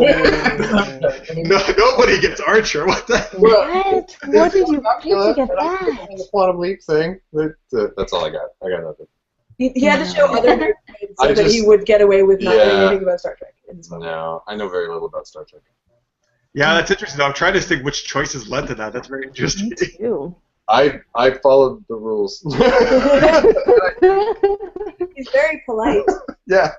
No, nobody gets Archer. What the? What? What did you pick to get that? The quantum leap thing. That's all I got. I got nothing. He had to show other nerds so that he would get away with not knowing anything about Star Trek. No, I know very little about Star Trek. Yeah, that's interesting. I'm trying to think which choices led to that. That's very interesting. Me too. I followed the rules. He's very polite. Yeah.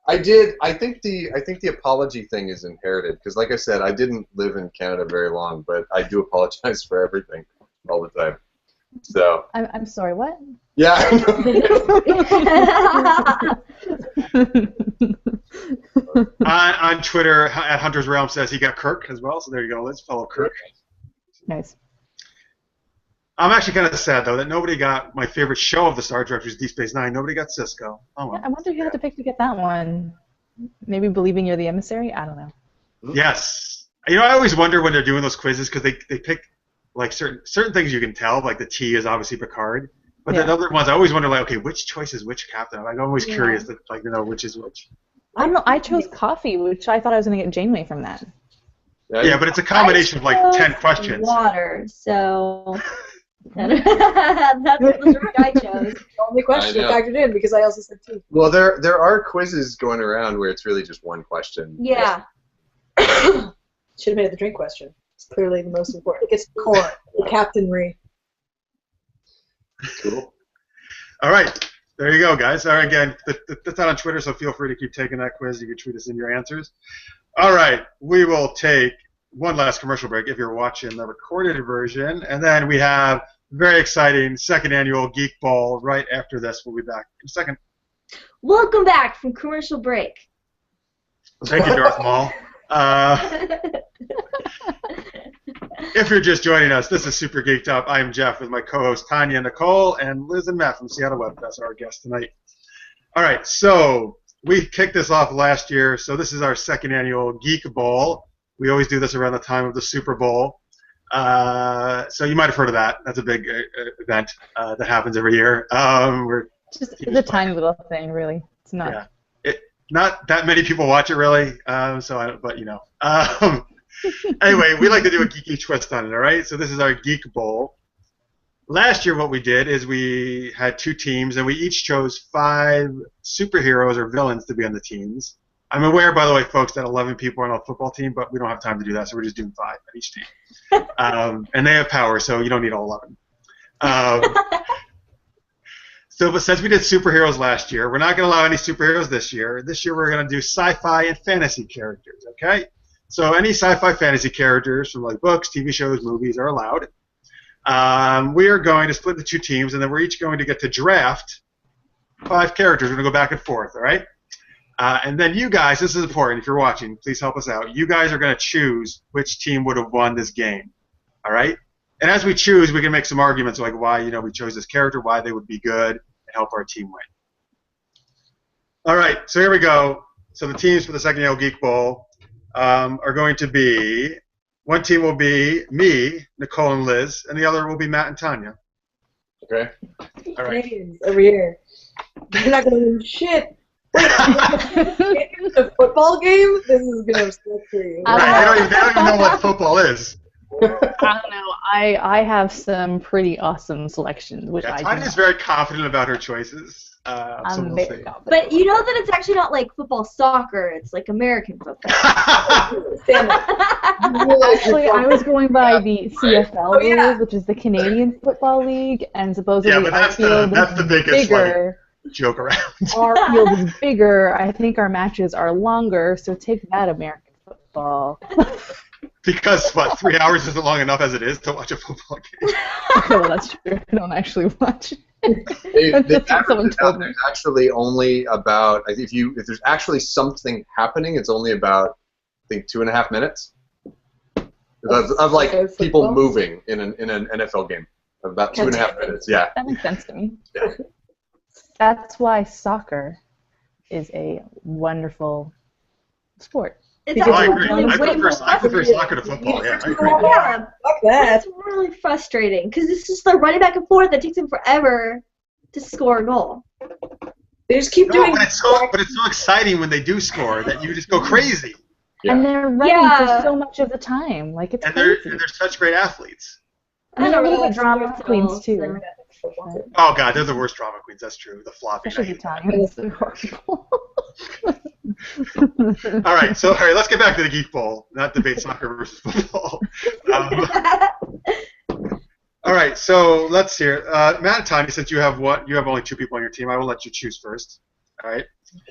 I did. I think the apology thing is inherited because, like I said, I didn't live in Canada very long, but I do apologize for everything all the time. So. I'm sorry. What? Yeah. On Twitter, at Hunter's Realm says he got Kirk as well. So there you go. Let's follow Kirk. Nice. I'm actually kind of sad though that nobody got my favorite show of the Star Trek, which is Deep Space Nine. Nobody got Cisco. Oh well. Yeah, I wonder who had to pick to get that one. Maybe believing you're the emissary? I don't know. Yes. You know, I always wonder when they're doing those quizzes because they pick like certain things you can tell, like the T is obviously Picard. But then other ones, I always wonder, like, okay, which choice is which captain? Like, I'm always curious, like, you know, which is which. I don't know. I chose coffee, which I thought I was going to get Janeway from that. Yeah, but it's a combination of like 10 questions. Water, so that's what the drink I chose. The only question I factored in because I also said tea. Well, there are quizzes going around where it's really just one question. Yeah. Should have made it the drink question. It's clearly the most important. It gets the core, the captainry. Cool. All right. There you go, guys. All right, again, that's not on Twitter, so feel free to keep taking that quiz. You can tweet us in your answers. All right. We will take one last commercial break if you're watching the recorded version, and then we have very exciting second annual Geek Bowl right after this. We'll be back in a second. Welcome back from commercial break. Thank you, Darth Maul. If you're just joining us, this is Super Geeked Up. I'm Jeff with my co-hosts Tanya, Nicole, and Liz and Matt from Seattle Web. That's our guest tonight. All right, so we kicked this off last year, so this is our second annual Geek Bowl. We always do this around the time of the Super Bowl. So you might have heard of that. That's a big event that happens every year. It's a tiny little thing, really. It's not. Yeah. Not that many people watch it, really. But you know. Anyway, we like to do a geeky twist on it, all right? So this is our Geek Bowl. Last year what we did is we had 2 teams, and we each chose 5 superheroes or villains to be on the teams. I'm aware, by the way, folks, that 11 people are on a football team, but we don't have time to do that, so we're just doing 5 on each team. And they have power, so you don't need all 11. But since we did superheroes last year, we're not going to allow any superheroes this year. This year we're going to do sci-fi and fantasy characters, okay? So any sci-fi fantasy characters from like books, TV shows, movies are allowed. We are going to split the 2 teams, and then we're each going to get to draft 5 characters. We're going to go back and forth, all right? And then you guys, this is important. If you're watching, please help us out. You guys are going to choose which team would have won this game, all right? And as we choose, we can make some arguments like why we chose this character, why they would be good, and help our team win. All right, so here we go. So the teams for the second annual Geek Bowl are going to be, one team will be me, Nicole, and Liz, and the other will be Matt and Tanya. Okay. All right. Canadians over here. You're not going to win shit. Wait, a football game? This is going to upset for you. Right, they don't even know what football is. I don't know. I have some pretty awesome selections, which Tanya's very confident about her choices. I'm very confident. But you know that it's actually not like football soccer, it's like American football. Actually, I was going by the CFL rules, which is the Canadian Football League, and supposedly our field that's the biggest bigger. Joke around. Our field is bigger. I think our matches are longer, so take that, American football. Because, 3 hours isn't long enough as it is to watch a football game. Okay, well, that's true. I don't actually watch. There's actually only about, if there's actually something happening, it's only about, I think, 2.5 minutes of like people moving in an NFL game. About 2.5 minutes, yeah. That makes sense to me. Yeah. That's why soccer is a wonderful sport. It's I agree. I prefer soccer to football. Yeah, I agree. Yeah, Fuck that. it's really frustrating because it's just like running back and forth. It takes them forever to score a goal. They just keep doing. But it's so exciting when they do score that you just go crazy. Yeah. And they're running for so much of the time. Like it's crazy. They're such great athletes. And they're a little bit drama queens too. Oh god, they're the worst drama queens. That's true. The floppy. Especially Italians. They're horrible. All right, let's get back to the Geek Bowl. Not debate soccer versus football. All right, so let's hear. Matt and Tanya, since you have only 2 people on your team, I will let you choose first. All right.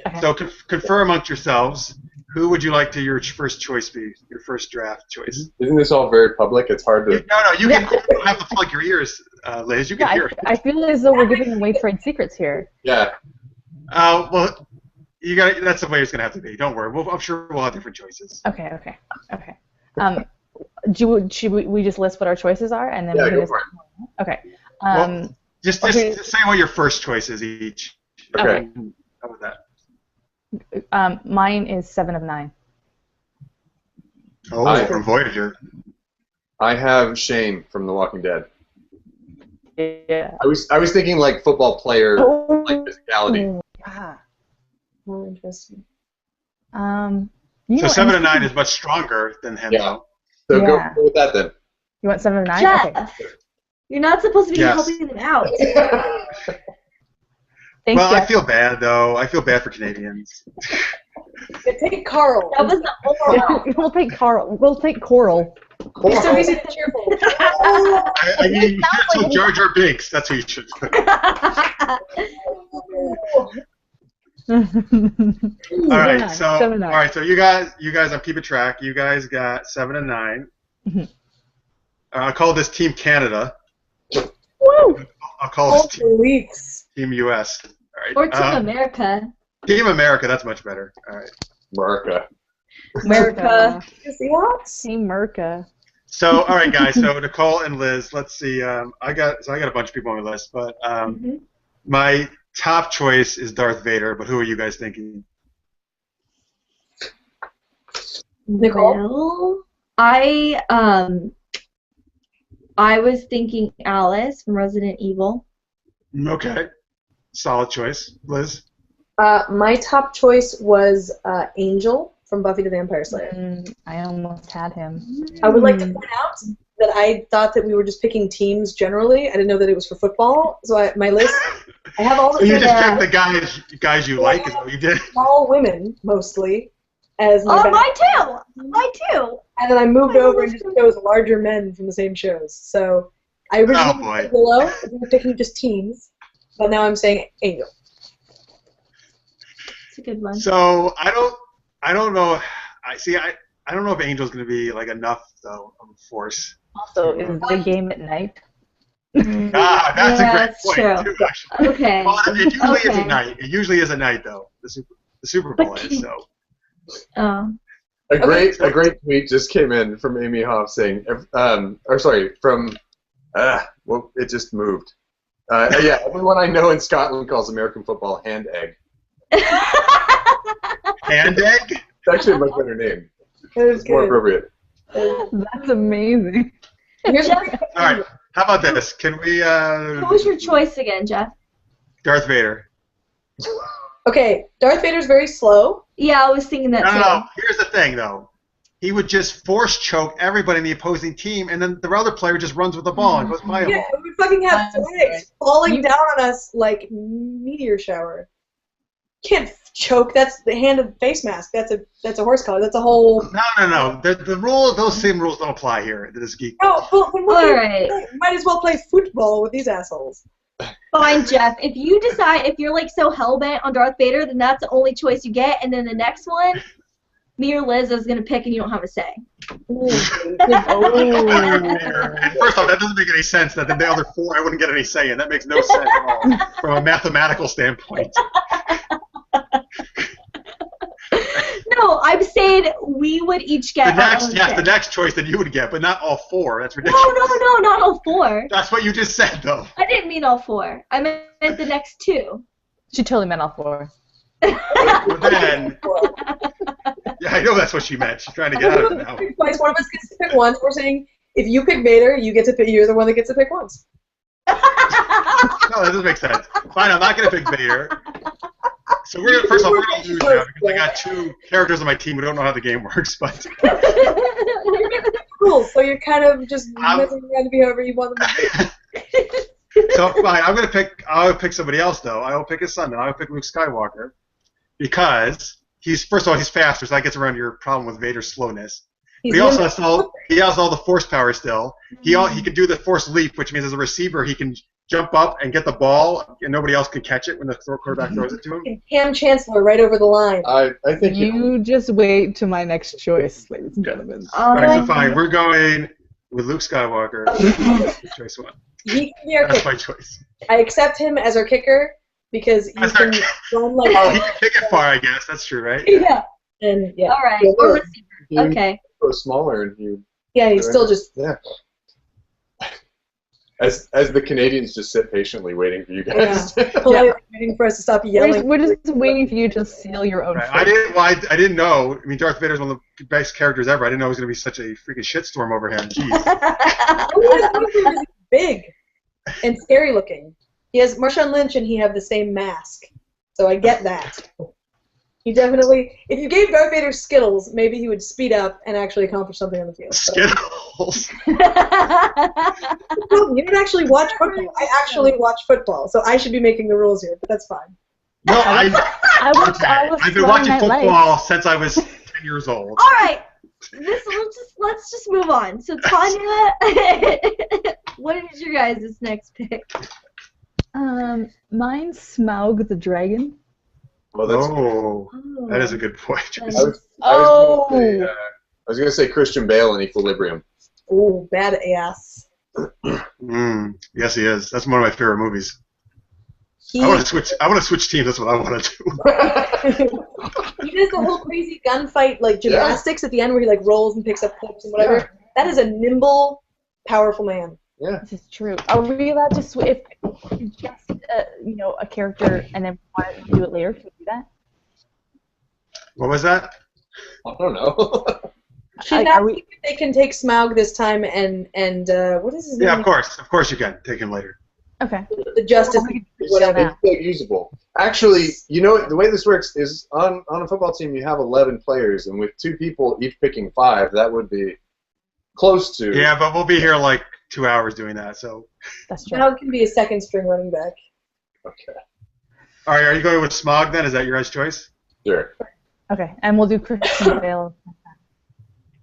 Okay. So confer amongst yourselves. Who would you like to your first choice be? Your first draft choice. Isn't this all very public? It's hard to. No, you don't have to plug your ears, Liz. You can hear. I feel as though we're giving away trade secrets here. Yeah. Well, that's the way it's gonna have to be. Don't worry. I'm sure we'll have different choices. Okay. Should we just list what our choices are and then go for it. Okay. Just say what your first choice is each. Okay. How about that? Mine is 7 of 9. Oh, from Voyager. I have Shane from The Walking Dead. Yeah. I was thinking like football player, like physicality. Yeah. More interesting. So 7 of 9 is much stronger than him. Yeah. So go with that then. You want 7 of 9? Jeff, Okay. you're not supposed to be Yes. helping them out. Thanks, Well, I Jeff. feel bad though. I feel bad for Canadians. Take Carl. That was the overall. We'll take Carl. We'll take Coral. He's so easy and cheerful. I mean, you should have Jar Jar Binks. That's who you should. All right, so 7 of 9. all right, so you guys, I'm keeping track. You guys got 7 and 9. Mhm. I call this Team Canada. Woo! I'll call this Holy weeks. Team US. All right. Or Team America. Team America. That's much better. All right. America. America. Seahawks? Team Merca. So all right, guys. So Nicole and Liz. Let's see. I got a bunch of people on my list, but my top choice is Darth Vader. But who are you guys thinking? Nicole? Well, I was thinking Alice from Resident Evil. Okay. Solid choice, Liz. My top choice was Angel from Buffy the Vampire Slayer. I almost had him. I would like to point out that I thought that we were just picking teams generally. I didn't know that it was for football. So my list, I have all So the you just picked the guys you like, is what you did. small women mostly as my Mine too. Mine too. and then I moved over and just chose larger men from the same shows. So I originally picked Willow. We were picking just teams, but now I'm saying Angel. It's a good one. So I don't know. I don't know if Angel's going to be like enough though of a force. Also, is the game at night? That's Yeah, a great that's point true. too. Actually. Okay. Well, it usually is Okay. at night. It usually is at night though. The Super Bowl is so. Oh. A great tweet just came in from Amy Hoff saying, well, it just moved. Yeah, everyone I know in Scotland calls American football hand egg. Hand egg? It's actually a much better name. That was It's more good. appropriate. That's amazing. Here's Jeff, All right. How about this? Can we? what was your choice again, Jeff? Darth Vader. Okay, Darth Vader's very slow. Yeah, I was thinking that too. No. Here's the thing, though. He would just force choke everybody in the opposing team, and then the other player just runs with the ball and goes by him. Yeah, we fucking have flags falling down on us like meteor shower. Can't choke. That's the hand of face mask. That's a horse collar. That's a whole. No. The rule, those same rules don't apply here to this geek. No, but All right. might as well play football with these assholes. Fine, Jeff. If you decide, if you're like so hellbent on Darth Vader, then that's the only choice you get, and then the next one, me or Liz is gonna pick, and you don't have a say. And first off, that doesn't make any sense. That the other 4 I wouldn't get any say in. That makes no sense at all from a mathematical standpoint. No, I'm saying we would each get The next choice that you would get, but not all 4. That's ridiculous. No, not all 4. That's what you just said, though. I didn't mean all 4. I meant the next 2. She totally meant all 4. But then, yeah, I know that's what she meant. She's trying to get out of it now. Twice, one of us gets to pick once. We're saying if you pick Vader, you get to pick. You're the one that gets to pick once. No, that doesn't make sense. Fine, I'm not going to pick Vader. So first off, we're going to lose now because I got 2 characters on my team who don't know how the game works. But Cool. So you're kind of just messing around to be whoever you want them to be. so fine, I'll pick somebody else though. I will pick his son. Then I will pick Luke Skywalker because first of all he's faster, so that gets around your problem with Vader's slowness. But he also has all the force power still. He can do the force leap, which means as a receiver he can jump up and get the ball, and nobody else can catch it when the quarterback throws it to him. Ham Chancellor right over the line. I think You just wait to my next choice, ladies and gentlemen. All right, so fine, we're going with Luke Skywalker. Choice 1. He can be our That's kicker. my choice. I accept him as our kicker because he That's our can kicker. run like. Oh, he can kick it far, I guess. That's true, right? Yeah. And yeah. All right. Yeah, Or look. receiver. Okay. go smaller and you. Yeah, he's still just. Yeah. As the Canadians just sit patiently waiting for you guys. Yeah. Politely waiting for us to stop yelling. We're just waiting for you to seal your own. Right. fate. I didn't know. I mean, Darth Vader's one of the best characters ever. I didn't know it was going to be such a freaking shitstorm over him. Jeez. He's big and scary looking. He has Marshawn Lynch and he have the same mask, so I get that. He definitely, if you gave Darth Vader Skittles, maybe he would speed up and actually accomplish something on the field. Skittles. You don't actually watch football. I actually watch football, so I should be making the rules here, but that's fine. No, I've been watching football since I was 10 years old. All right. Let's just move on. So Tanya, what is your guys' next pick? Mine's Smaug the dragon. Well, that's that is a good point. I was going to say Christian Bale in Equilibrium. Ooh, badass. Yes, he is. That's one of my favorite movies. I want to switch teams. That's what I want to do. He does the whole crazy gunfight, like gymnastics at the end, where he like rolls and picks up clips and whatever. Yeah. That is a nimble, powerful man. Yeah. This is true. Are we allowed to if just a character and then want to do it later? Can we do that? What was that? I don't know. They can take Smaug this time and what is his name? Yeah, of course you can take him later. Okay. The Justice, whatever. It's so usable. Actually, the way this works is on a football team you have 11 players, and with 2 people each picking 5, that would be close to. Yeah, but we'll be here like 2 hours doing that, so. That's true. Smaug can be a second string running back. Okay. All right, are you going with Smaug then? Is that your guys' choice? Sure. Okay, and we'll do Christian Bale.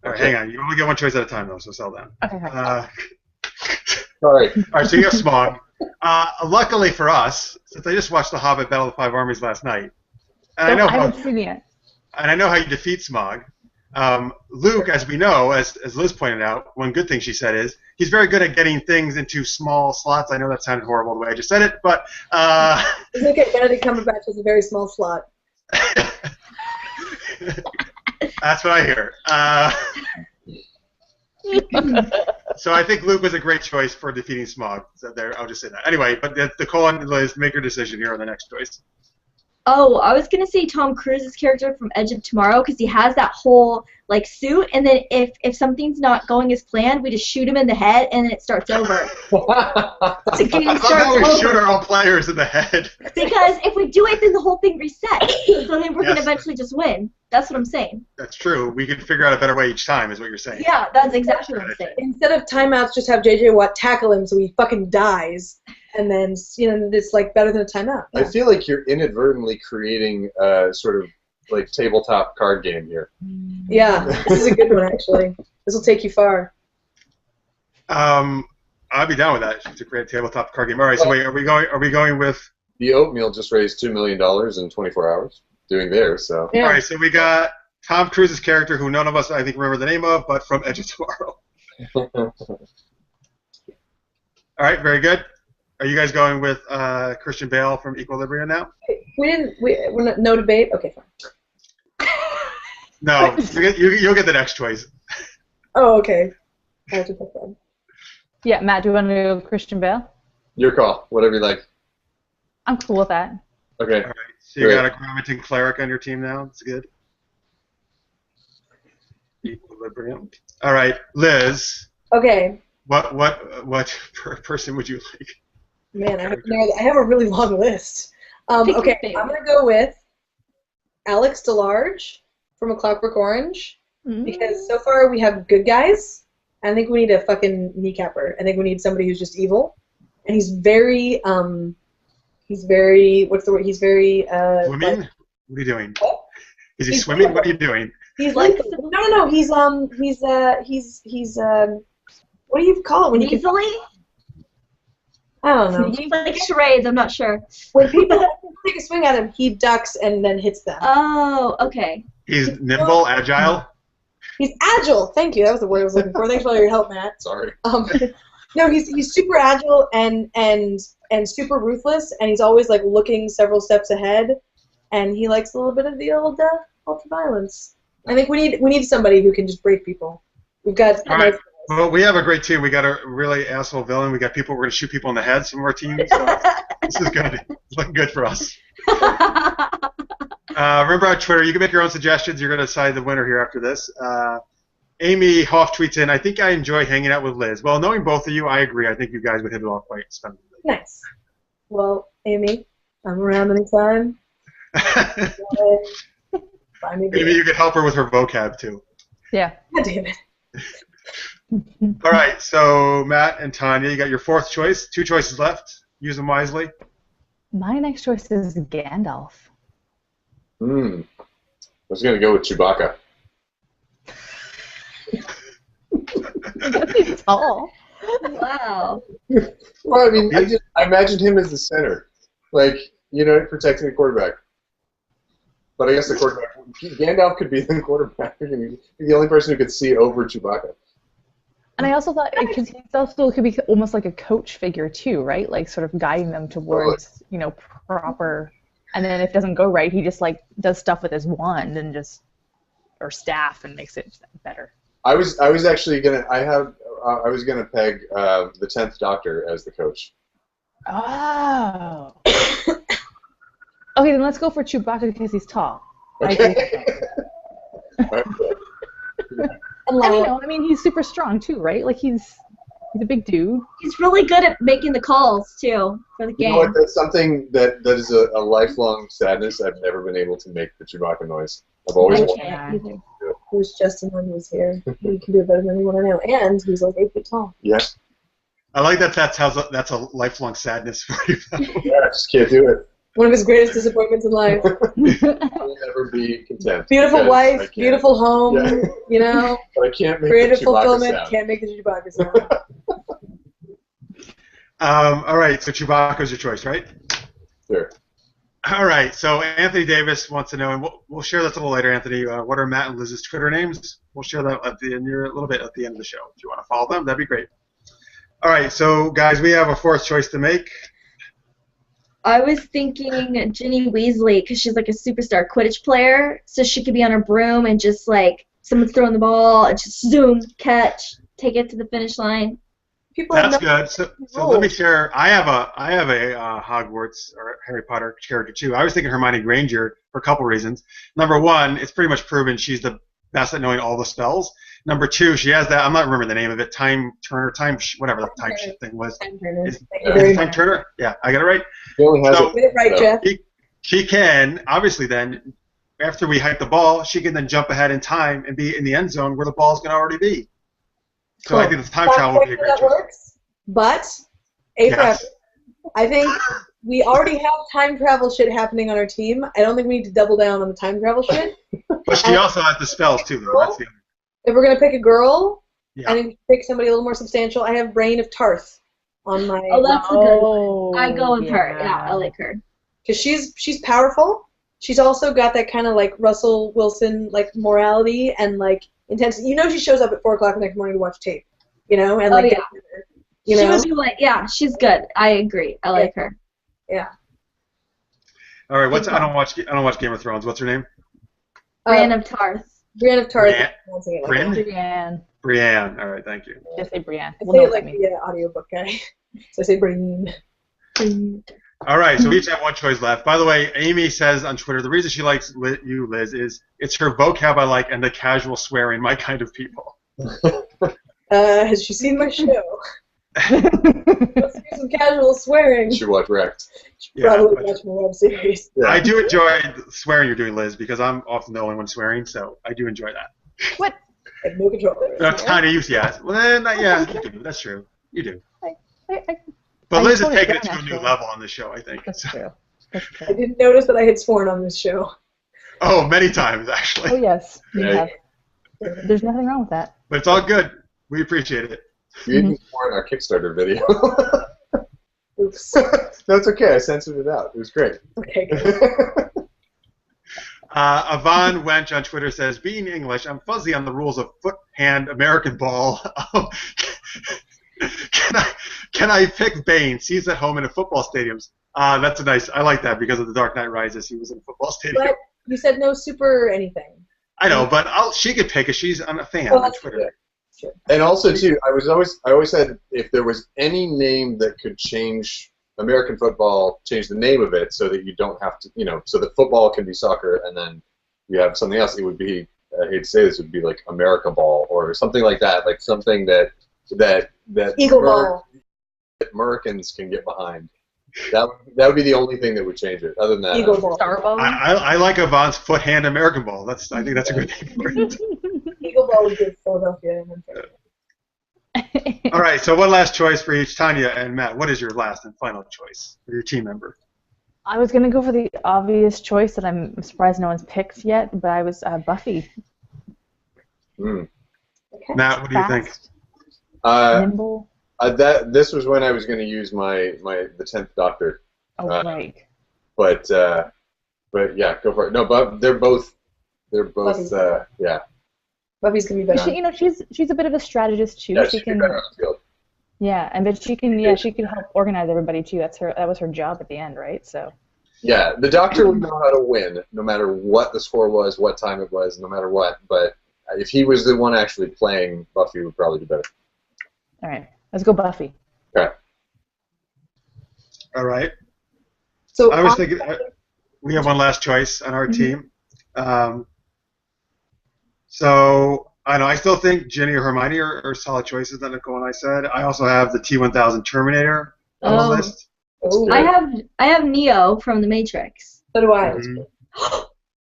All right, hang on. You only get one choice at a time, though, so settle down. Okay. Sorry. All right, so you have Smaug. Luckily for us, since I just watched The Hobbit: Battle of the Five Armies last night, and I haven't seen it yet. And I know how you defeat Smaug. Luke, as we know, as Liz pointed out, one good thing she said is he's very good at getting things into small slots. I know that sounded horrible the way I just said it, but Look at Benedict Cumberbatch has a very small slot. That's what I hear. So I think Luke was a great choice for defeating Smaug. So there, I'll just say that. Anyway, but Nicole and Liz, make your decision here on the next choice. Oh, I was gonna say Tom Cruise's character from Edge of Tomorrow because he has that whole like suit, and then if something's not going as planned, we just shoot him in the head, and then it starts over. The game I starts love how we over. shoot our own players in the head. Because if we do it, then the whole thing resets. So then we're gonna eventually just win. That's what I'm saying. That's true. We can figure out a better way each time, is what you're saying. Yeah, that's exactly what I'm saying. Instead of timeouts, just have J.J. Watt tackle him so he fucking dies, and then it's like better than a timeout. I feel like you're inadvertently creating a sort of like tabletop card game here. Yeah, this is a good one actually. This will take you far. I'd be down with that. It's a great tabletop card game. All right, so wait, are we going with the Oatmeal just raised $2 million in 24 hours doing theirs, so. Yeah. All right, so we got Tom Cruise's character, who none of us, I think, remember the name of, but from Edge of Tomorrow. All right, very good. Are you guys going with Christian Bale from Equilibrium now? We're not, no debate? Okay, fine. No, you'll get the next choice. Oh, okay. I have to pick that. Yeah, Matt, do you want to go Christian Bale? Your call, whatever you like. I'm cool with that. Okay. All right, so you got a Gromington cleric on your team now. That's good. Equilibrium. All right, Liz. Okay. What person would you like? Man, I have a really long list. Okay, I'm gonna go with Alex DeLarge from A Clockwork Orange because so far we have good guys. I think we need a fucking kneecapper. I think we need somebody who's just evil, and he's very what's the word? He's very swimming. What are you doing? What? Is he swimming? What are you doing? He's like no. He's what do you call it when you can? Easily? I don't know. He's like charades, I'm not sure. When people take a swing at him, he ducks and then hits them. Oh, okay. He's nimble, agile. He's agile. Thank you. That was the word I was looking for. Thanks for all your help, Matt. Sorry. No, he's super agile and super ruthless, and he's always like looking several steps ahead, and he likes a little bit of the old ultra violence. I think we need somebody who can just break people. We've got. All right. Well, we have a great team. We got a really asshole villain. We got people. We're going to shoot people in the head. Some of our team. So this is good. It's looking good for us. Remember on Twitter, you can make your own suggestions. You're going to decide the winner here after this. Amy Hoff tweets in, I think I enjoy hanging out with Liz. Well, knowing both of you, I agree. I think you guys would hit it off quite splendidly. Nice. Well, Amy, I'm around anytime. Maybe you could help her with her vocab, too. Yeah. God damn it. All right, so Matt and Tanya, you got your fourth choice. 2 choices left. Use them wisely. My next choice is Gandalf. I was going to go with Chewbacca. He's tall. Wow. Well, I mean, I imagined him as the center, like, protecting the quarterback. But I guess the quarterback, Gandalf could be the quarterback. He's the only person who could see over Chewbacca. And I also thought, because he also could be almost like a coach figure too, right? Like sort of guiding them towards, proper. And then if it doesn't go right, he just like does stuff with his wand and or staff and makes it better. I was actually gonna I was gonna peg the 10th Doctor as the coach. Oh. Okay, then let's go for Chewbacca because he's tall. Okay. And he's super strong too, right? Like he's a big dude. He's really good at making the calls too for the game. You know what? That's something that is a lifelong sadness. I've never been able to make the Chewbacca noise. I've always wanted can't either. It was Justin when he was here. He can do it better than anyone I know, and he's like 8 feet tall. Yes. I like that. That's a lifelong sadness for you. Yeah, I just can't do it. One of his greatest disappointments in life. I'll never be content. Beautiful wife, beautiful home, yeah. But I can't make creative the Chewbacca fulfillment, sound. can't make the Chewbacca sound. All right, so Chewbacca's your choice, right? Sure. All right, so Anthony Davis wants to know, and we'll share this a little later, Anthony. What are Matt and Liz's Twitter names? We'll share that a little bit at the end of the show. If you want to follow them, that'd be great. All right, so guys, we have a fourth choice to make. I was thinking Ginny Weasley because she's like a superstar Quidditch player, so she could be on her broom and just like someone's throwing the ball and just zoom, catch, take it to the finish line. That's good. So let me share. I have a Hogwarts or Harry Potter character too. I was thinking Hermione Granger for a couple reasons. Number one, it's pretty much proven she's the best at knowing all the spells. Number two, she has that. I'm not remembering the name of it. Whatever the time thing was. Time Turner. Is it Time Turner? Yeah, I got it right. He only has Get it right, Jeff. She can obviously then, after we hike the ball, she can then jump ahead in time and be in the end zone where the ball's going to already be. So I think the time travel would be a great choice. Works, but Yes. I think we already have time travel shit happening on our team. I don't think we need to double down on the time travel shit. But she also has the spells too, though. That's the other. If we're gonna pick a girl, Yeah. I think pick somebody a little more substantial. I have Brain of Tarth on my. Oh, that's a good one. I go with her. Yeah, I like her. Because she's powerful. She's also got that kind of like Russell Wilson like morality and like intensity. She shows up at 4 o'clock the next morning to watch tape. And like. She would be like, yeah, she's good. I agree. I like her. Yeah. All right. I don't watch Game of Thrones. What's her name? Brienne of Tarth. Brienne of Tarth. Brienne. All right. Thank you. Just say Brienne. I say it like the audiobook guy. So I say Brienne. All right. So we each have one choice left. By the way, Amy says on Twitter the reason she likes you, Liz, is it's her vocab I like and the casual swearing, my kind of people. Has she seen my show? Let's do some casual swearing. She watched Wrecked. Probably watch my web series. Yeah. I do enjoy the swearing you're doing, Liz, because I'm often the only one swearing, so I do enjoy that. What? I have no control. Kind of used, yeah. Well, you do. That's true. You do. But I Liz is totally taking it don't, to a new actually. level on this show, I think. That's true. I didn't notice that I had sworn on this show. Oh, many times, actually. Oh, yes. You Yeah. have. There's nothing wrong with that. But it's all good. We appreciate it. You even swore in our Kickstarter video. Oops. No, it's okay. I censored it out. It was great. Okay, good. Yvonne Wench on Twitter says, being English, I'm fuzzy on the rules of foot, hand, American ball. Can I pick Bane? He's at home in a football stadiums. That's a nice. I like that because of The Dark Knight Rises. He was in a football stadium. But you said no super anything. I know, but she could pick it. She's a fan on Twitter. Sure. And also too, I always said if there was any name that could change American football, change the name of it so that you don't have to, so that football can be soccer and then you have something else. It would be, I hate to say this, it would be like America Ball or something like that, like something that Eagle Ball. That Americans can get behind. That would be the only thing that would change it. Other than that, Eagle Ball. Star Ball. I like Avant's Foot Hand American Ball. I think that's a good name for it. Eagle Ball would give Philadelphia an impact. All right, so one last choice for each. Tanya and Matt, what is your last and final choice for your team member? I was going to go for the obvious choice that I'm surprised no one's picked yet, but I was Buffy. Mm. Okay. Matt, what do you think? Nimble. This was when I was going to use the 10th Doctor. Oh, right. But yeah, go for it. No, but they're both yeah. Buffy's gonna be better. She's a bit of a strategist too. Yeah, she she'd can. be better on the field. Yeah, and but she can help organize everybody too. That was her job at the end, right? So. Yeah, the Doctor would know how to win, no matter what the score was, what time it was, no matter what. But if he was the one actually playing, Buffy would probably do better. All right, let's go Buffy. Okay. All right. So I was thinking we have one last choice on our team. So I know I still think Ginny or Hermione are solid choices that Nicole and I said. I also have the T-1000 Terminator on the list. Ooh. I have Neo from The Matrix. So do I. Mhm.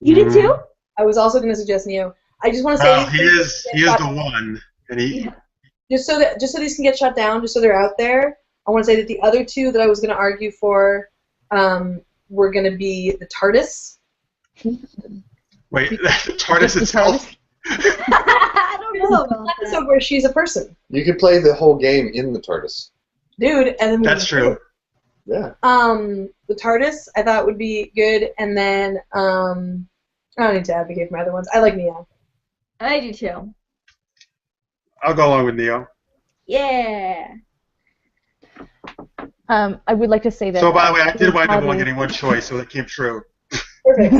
You did too? I was also going to suggest Neo. I just want to say Well, he is the one, and he. Yeah. just so these can get shut down, just so they're out there. I want to say that the other two that I was going to argue for were going to be the TARDIS. Wait, the TARDIS itself. I don't know about that. So where she's a person, You could play the whole game in the TARDIS. dude, and then That's true. Yeah. The TARDIS I thought would be good, and then I don't need to advocate for my other ones. I like Neo. I do too. I'll go along with Neo. Yeah. I would like to say that. So by the way, I did wind up only getting one choice, so that came true. Perfect.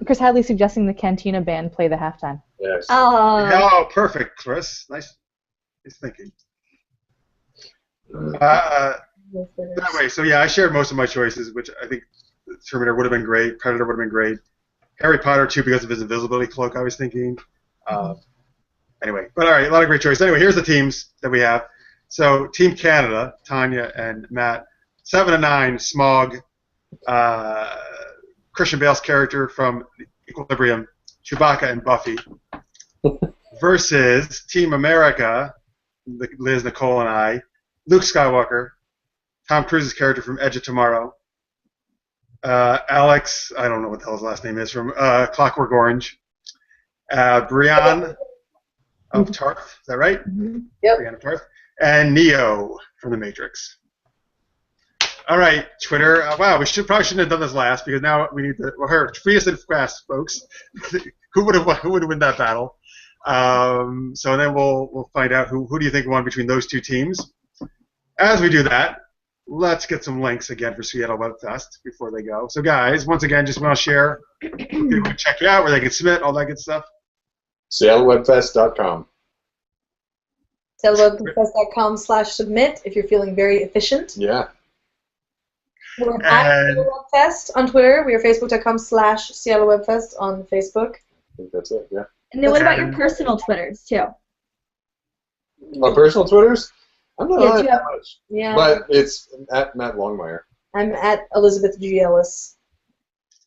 Chris Hadley suggesting the Cantina Band play the halftime. Yes. Oh, perfect, Chris. Nice thinking. That way, so yeah, I shared most of my choices, which I think Terminator would have been great, Predator would have been great, Harry Potter too because of his invisibility cloak. I was thinking. Anyway, but all right, a lot of great choices. Anyway, here's the teams that we have. So Team Canada, Tanya and Matt, 7 and 9, Smog, Christian Bale's character from Equilibrium, Chewbacca and Buffy, versus Team America, Liz, Nicole, and I, Luke Skywalker, Tom Cruise's character from Edge of Tomorrow, Alex, I don't know what the hell his last name is, from Clockwork Orange, Brienne of Tarth, is that right? Yep. Brienne of Tarth, and Neo from The Matrix. All right, Twitter. Wow, we probably shouldn't have done this last because now we need to. Well, tweet us in fast, folks. Who would win that battle? So then we'll find out who do you think won between those two teams. As we do that, let's get some links again for Seattle Web Fest before they go. So guys, once again, just want to share. People can check you out where they can submit all that good stuff. SeattleWebFest.com. SeattleWebFest.com/submit if you're feeling very efficient. Yeah. We're at SeattleWebFest on Twitter. We are Facebook.com/SeattleWebFest on Facebook. I think that's it, yeah. And then what about your personal Twitters too? My personal Twitters? I'm not on it that much. Yeah. But it's at Matt Longmire. I'm at Elizabeth G. Ellis.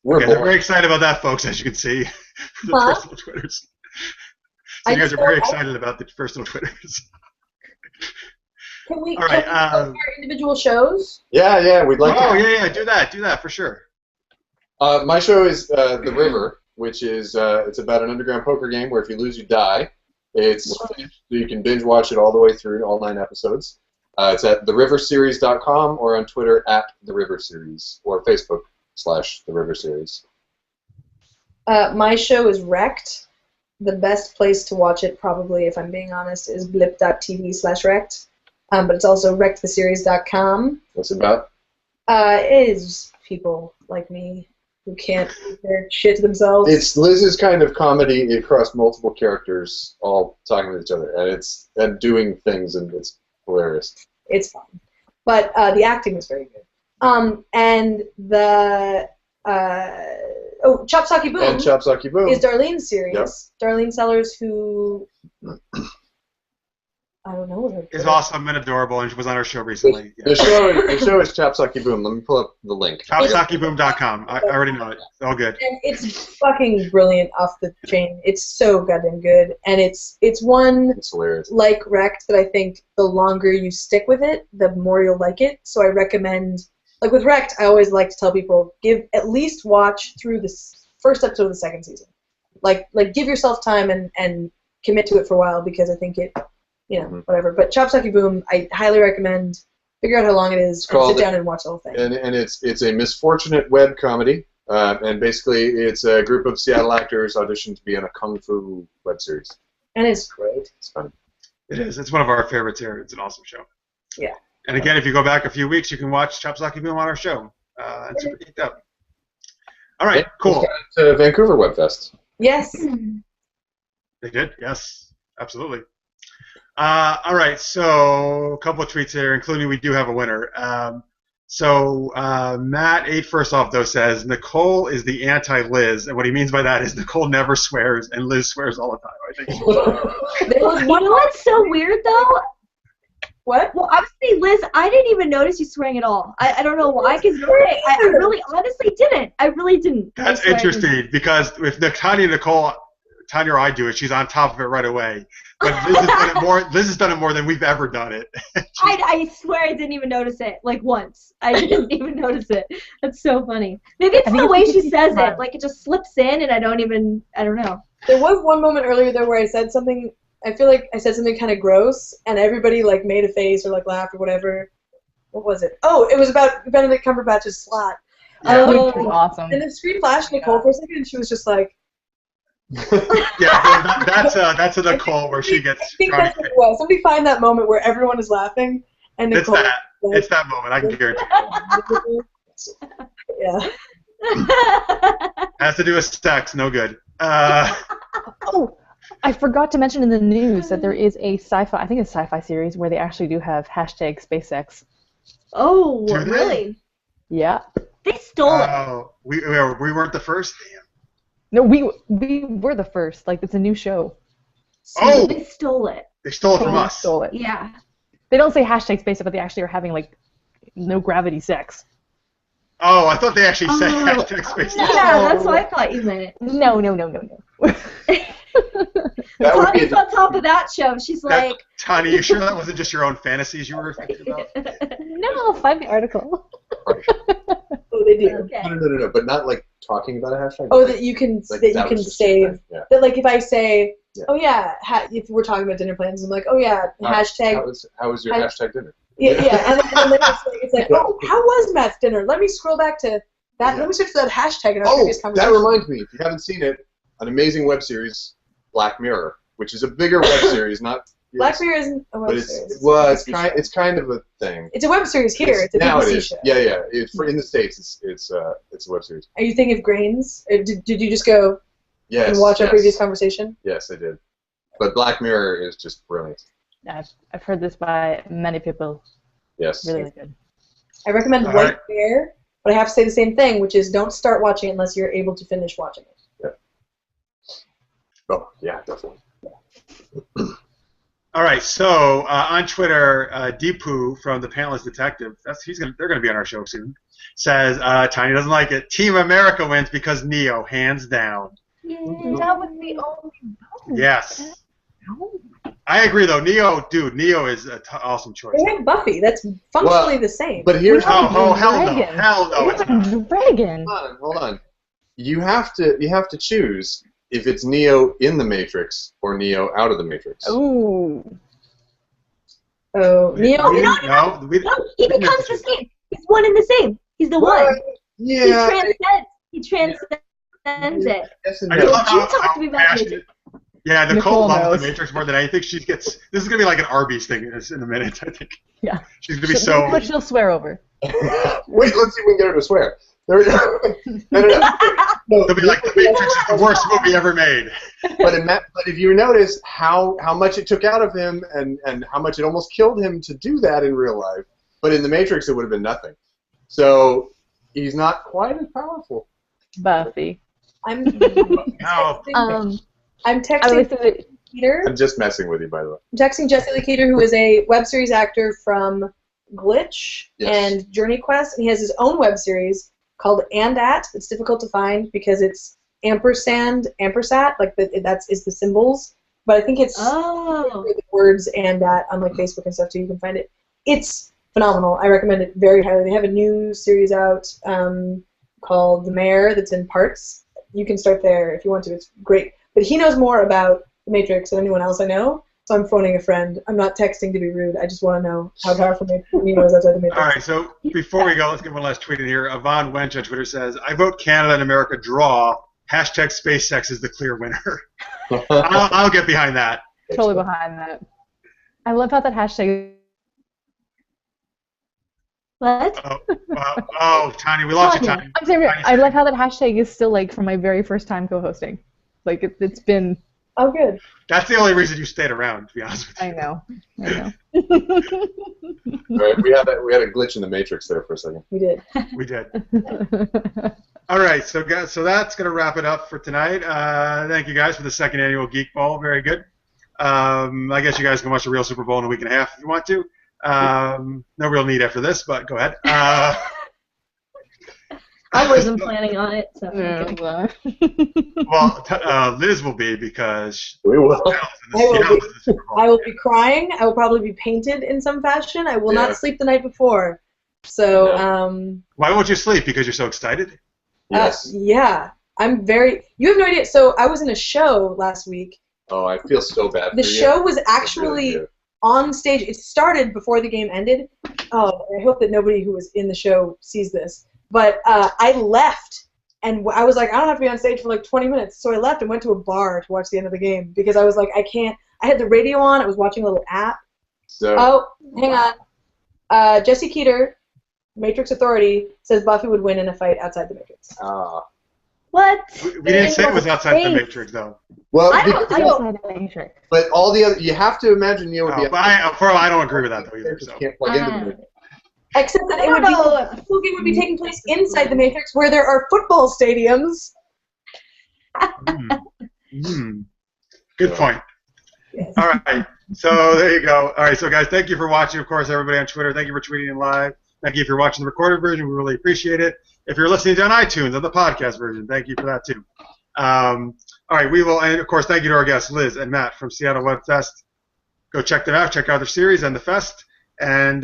We're They're very excited about that, folks, as you can see. The personal Twitters. So you guys are very excited about the personal Twitters. Can we All right, our individual shows? Yeah, we'd like to. Oh, yeah, do that for sure. My show is The River, which is it's about an underground poker game where if you lose, you die. It's you can binge watch it all the way through, all 9 episodes. It's at theriverseries.com or on Twitter at theriverseries or Facebook/theriverseries. My show is Wrecked. The best place to watch it, probably, if I'm being honest, is blip.tv/Wrecked. But it's also wreckedtheseries.com. What's it about? It is people like me who can't keep their shit to themselves. It's Liz's kind of comedy across multiple characters all talking with each other, and doing things, and it's hilarious. It's fun. But the acting was very good. And the Chop Socky Boom. And Chop Socky Boom is Darlene's series. Yep. Darlene Sellers, who I don't know what her is awesome and adorable, and she was on our show recently. The show is Chop Socky Boom. Let me pull up the link. ChopSockyBoom.com. I already know it. It's all good. And it's fucking brilliant off the chain. It's so goddamn good, and it's one It's hilarious. like Wrecked that I think the longer you stick with it, the more you'll like it. So I recommend, like with Wrecked, I always like to tell people at least watch through the first episode of the second season. Like give yourself time and commit to it for a while, because I think it. Whatever. But Chop Socky Boom, I highly recommend. Figure out how long it is, and sit down and watch the whole thing. And it's a misfortunate web comedy, and basically it's a group of Seattle actors auditioned to be in a kung fu web series. And it's great. It's fun. It is. It's one of our favorites here. It's an awesome show. Yeah. And again, if you go back a few weeks, you can watch Chop Socky Boom on our show. It's Super Geeked Up. All right, cool. To Vancouver Web Fest. Yes. They did? Yes, absolutely. All right, so a couple of tweets here, including we do have a winner. Matt 8 first off, though, says, Nicole is the anti-Liz, and what he means by that is Nicole never swears, and Liz swears all the time, I think. You know what's so weird, though? What? Well, obviously, Liz, I didn't even notice you swearing at all. I don't know why, because I really honestly didn't. I really didn't. That's interesting, because if Tanya or I do it, she's on top of it right away. But Liz has done it more than we've ever done it. I swear I didn't even notice it, like once. I didn't even notice it. That's so funny. Maybe it's the way she says it. Like it just slips in and I don't know. There was one moment earlier there where I said something, I feel like I said something kind of gross, and everybody like made a face or like laughed or whatever. What was it? Oh, it was about Benedict Cumberbatch's slot. Yeah. Oh, awesome. And the screen flashed Nicole for a second, and she was just like, Yeah, that's a Nicole where she gets. I think that's what it was. Somebody find that moment where everyone is laughing, and Nicole. It's that moment. I can guarantee you. Yeah. Has to do with sex. No good. Oh, I forgot to mention in the news that there is a sci-fi. I think it's a sci-fi series where they actually do have hashtag SpaceX. Oh, Do they? really? Yeah. They stole it. Oh, we weren't the first. Damn. No, we were the first. Like, it's a new show. Oh! They stole it. They stole it from Totally us. Stole it. Yeah. They don't say hashtag SpaceX, but they actually are having like no gravity sex. Oh, I thought they actually said hashtag SpaceX. Yeah, that's what I thought you meant. No. Tony's on top of that show. She's like... Tanya, you sure that wasn't just your own fantasies you were thinking about? No, I'll find the article. Oh, they do. Okay. No, but not like talking about a hashtag. Oh, that you can Like, that you that can was just save. a- yeah. That like if I say, Yeah. oh yeah, if we're talking about dinner plans, I'm like, oh yeah, hashtag. How was your hashtag dinner? Yeah, and then it's like, oh, how was Matt's dinner? Let me scroll back to that. Yeah. Let me switch to that hashtag in our Oh, previous that conversation. reminds me. If you haven't seen it, an amazing web series, Black Mirror, which is a bigger web series, not. Black Mirror isn't a web But series. it's kind of a thing. It's a web series here. It's a now it BBC is. show. Yeah. In the States, it's a web series. Are you thinking of Grains? Or did you just go Yes. and watch our yes. previous conversation? Yes, I did. But Black Mirror is just brilliant. I've heard this by many people. Yes. Really good. I recommend All White right. Bear, but I have to say the same thing, which is don't start watching it unless you're able to finish watching it. Oh, yeah, definitely. All right, so on Twitter, Deepu from the Panelist Detective, they're gonna be on our show soon, says Tiny doesn't like it. Team America wins because Neo, hands down. That was the only vote. Yes, No. I agree though. Neo is an awesome choice. They have Buffy. That's functionally the same. But here's Oh hell no, Dragon. hell no, it's not. Dragon. Hold on. You have to choose if it's Neo in the Matrix or Neo out of the Matrix. Ooh. Oh, Neo. No, No, he becomes the same. He's one and the same. He's the one. Yeah. He transcends it. Yes and I no. just love You how talk to me about passionate. Yeah, Nicole Nicole loves knows. the Matrix more than I think she gets. This is gonna be like an Arby's thing in a minute. I think. Yeah. She's gonna be so. But she'll swear over. Wait, let's see if we can get her to swear. No, no, no. It'll be like The Matrix is the worst movie ever made. But if you notice how much it took out of him and how much it almost killed him to do that in real life, but in The Matrix it would have been nothing. So he's not quite as powerful. Buffy. I'm No. I'm texting Peter. I'm just messing with you, by the way. I'm texting Jesse Lee Keeter, who is a web series actor from Glitch and Journey Quest, and he has his own web series called And At. It's difficult to find because it's ampersand, ampersat, like is the symbols. But I think it's the words And At on like Facebook and stuff too. You can find it. It's phenomenal. I recommend it very highly. They have a new series out called The Mayor that's in parts. You can start there if you want to. It's great. But he knows more about The Matrix than anyone else I know. So I'm phoning a friend. I'm not texting to be rude. I just want to know how powerful Neo is outside the Matrix. All right, so before we go, let's get one last tweet in here. Yvonne Wench on Twitter says, I vote Canada and America draw. Hashtag SpaceX is the clear winner. I'll get behind that. Totally behind that. I love how that hashtag... What? Oh, Tanya, we lost you, Tanya. I'm serious. I love how that hashtag is still like from my very first time co-hosting. Like it's been... Oh, good. That's the only reason you stayed around, to be honest with you. I know. Right, we had a glitch in the Matrix there for a second. We did. We did. All right, so guys, so that's gonna wrap it up for tonight. Thank you guys for the second annual Geek Bowl. Very good. I guess you guys can watch the real Super Bowl in a week and a half if you want to. No real need after this, but go ahead. I wasn't planning on it, so. Well, Liz will be because we will. I will be crying. I will probably be painted in some fashion. I will not sleep the night before. So. Why won't you sleep? Because you're so excited? Yes. Yeah, I'm very. You have no idea. So I was in a show last week. Oh, I feel so bad. The show was actually on stage. It started before the game ended. Oh, I hope that nobody who was in the show sees this. But I left, and I was like, I don't have to be on stage for like 20 minutes. So I left and went to a bar to watch the end of the game because I was like, I can't. I had the radio on. I was watching a little app. So. Hang on. Jesse Keeter, Matrix Authority, says Buffy would win in a fight outside the Matrix. What? We didn't say it was outside the Matrix, though. Well, outside the Matrix. But all the other, you have to imagine Neo would be. I don't agree with that though either. So. Can't plug into the Matrix. Except that the whole game would be taking place inside the Matrix, where there are football stadiums. Good point. Yes. All right. So there you go. All right. So guys, thank you for watching. Of course, everybody on Twitter, thank you for tweeting in live. Thank you if you're watching the recorded version. We really appreciate it. If you're listening on iTunes on the podcast version, thank you for that too. All right. We will, and of course, thank you to our guests Liz and Matt from Seattle Web Fest. Go check them out. Check out their series and the fest. And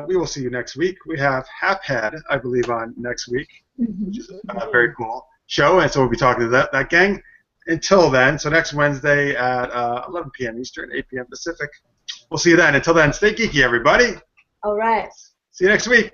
we will see you next week. We have Haphead, I believe, on next week, which is a very cool show. And so we'll be talking to that gang. Until then, so next Wednesday at 11 p.m. Eastern, 8 p.m. Pacific. We'll see you then. Until then, stay geeky, everybody. All right. See you next week.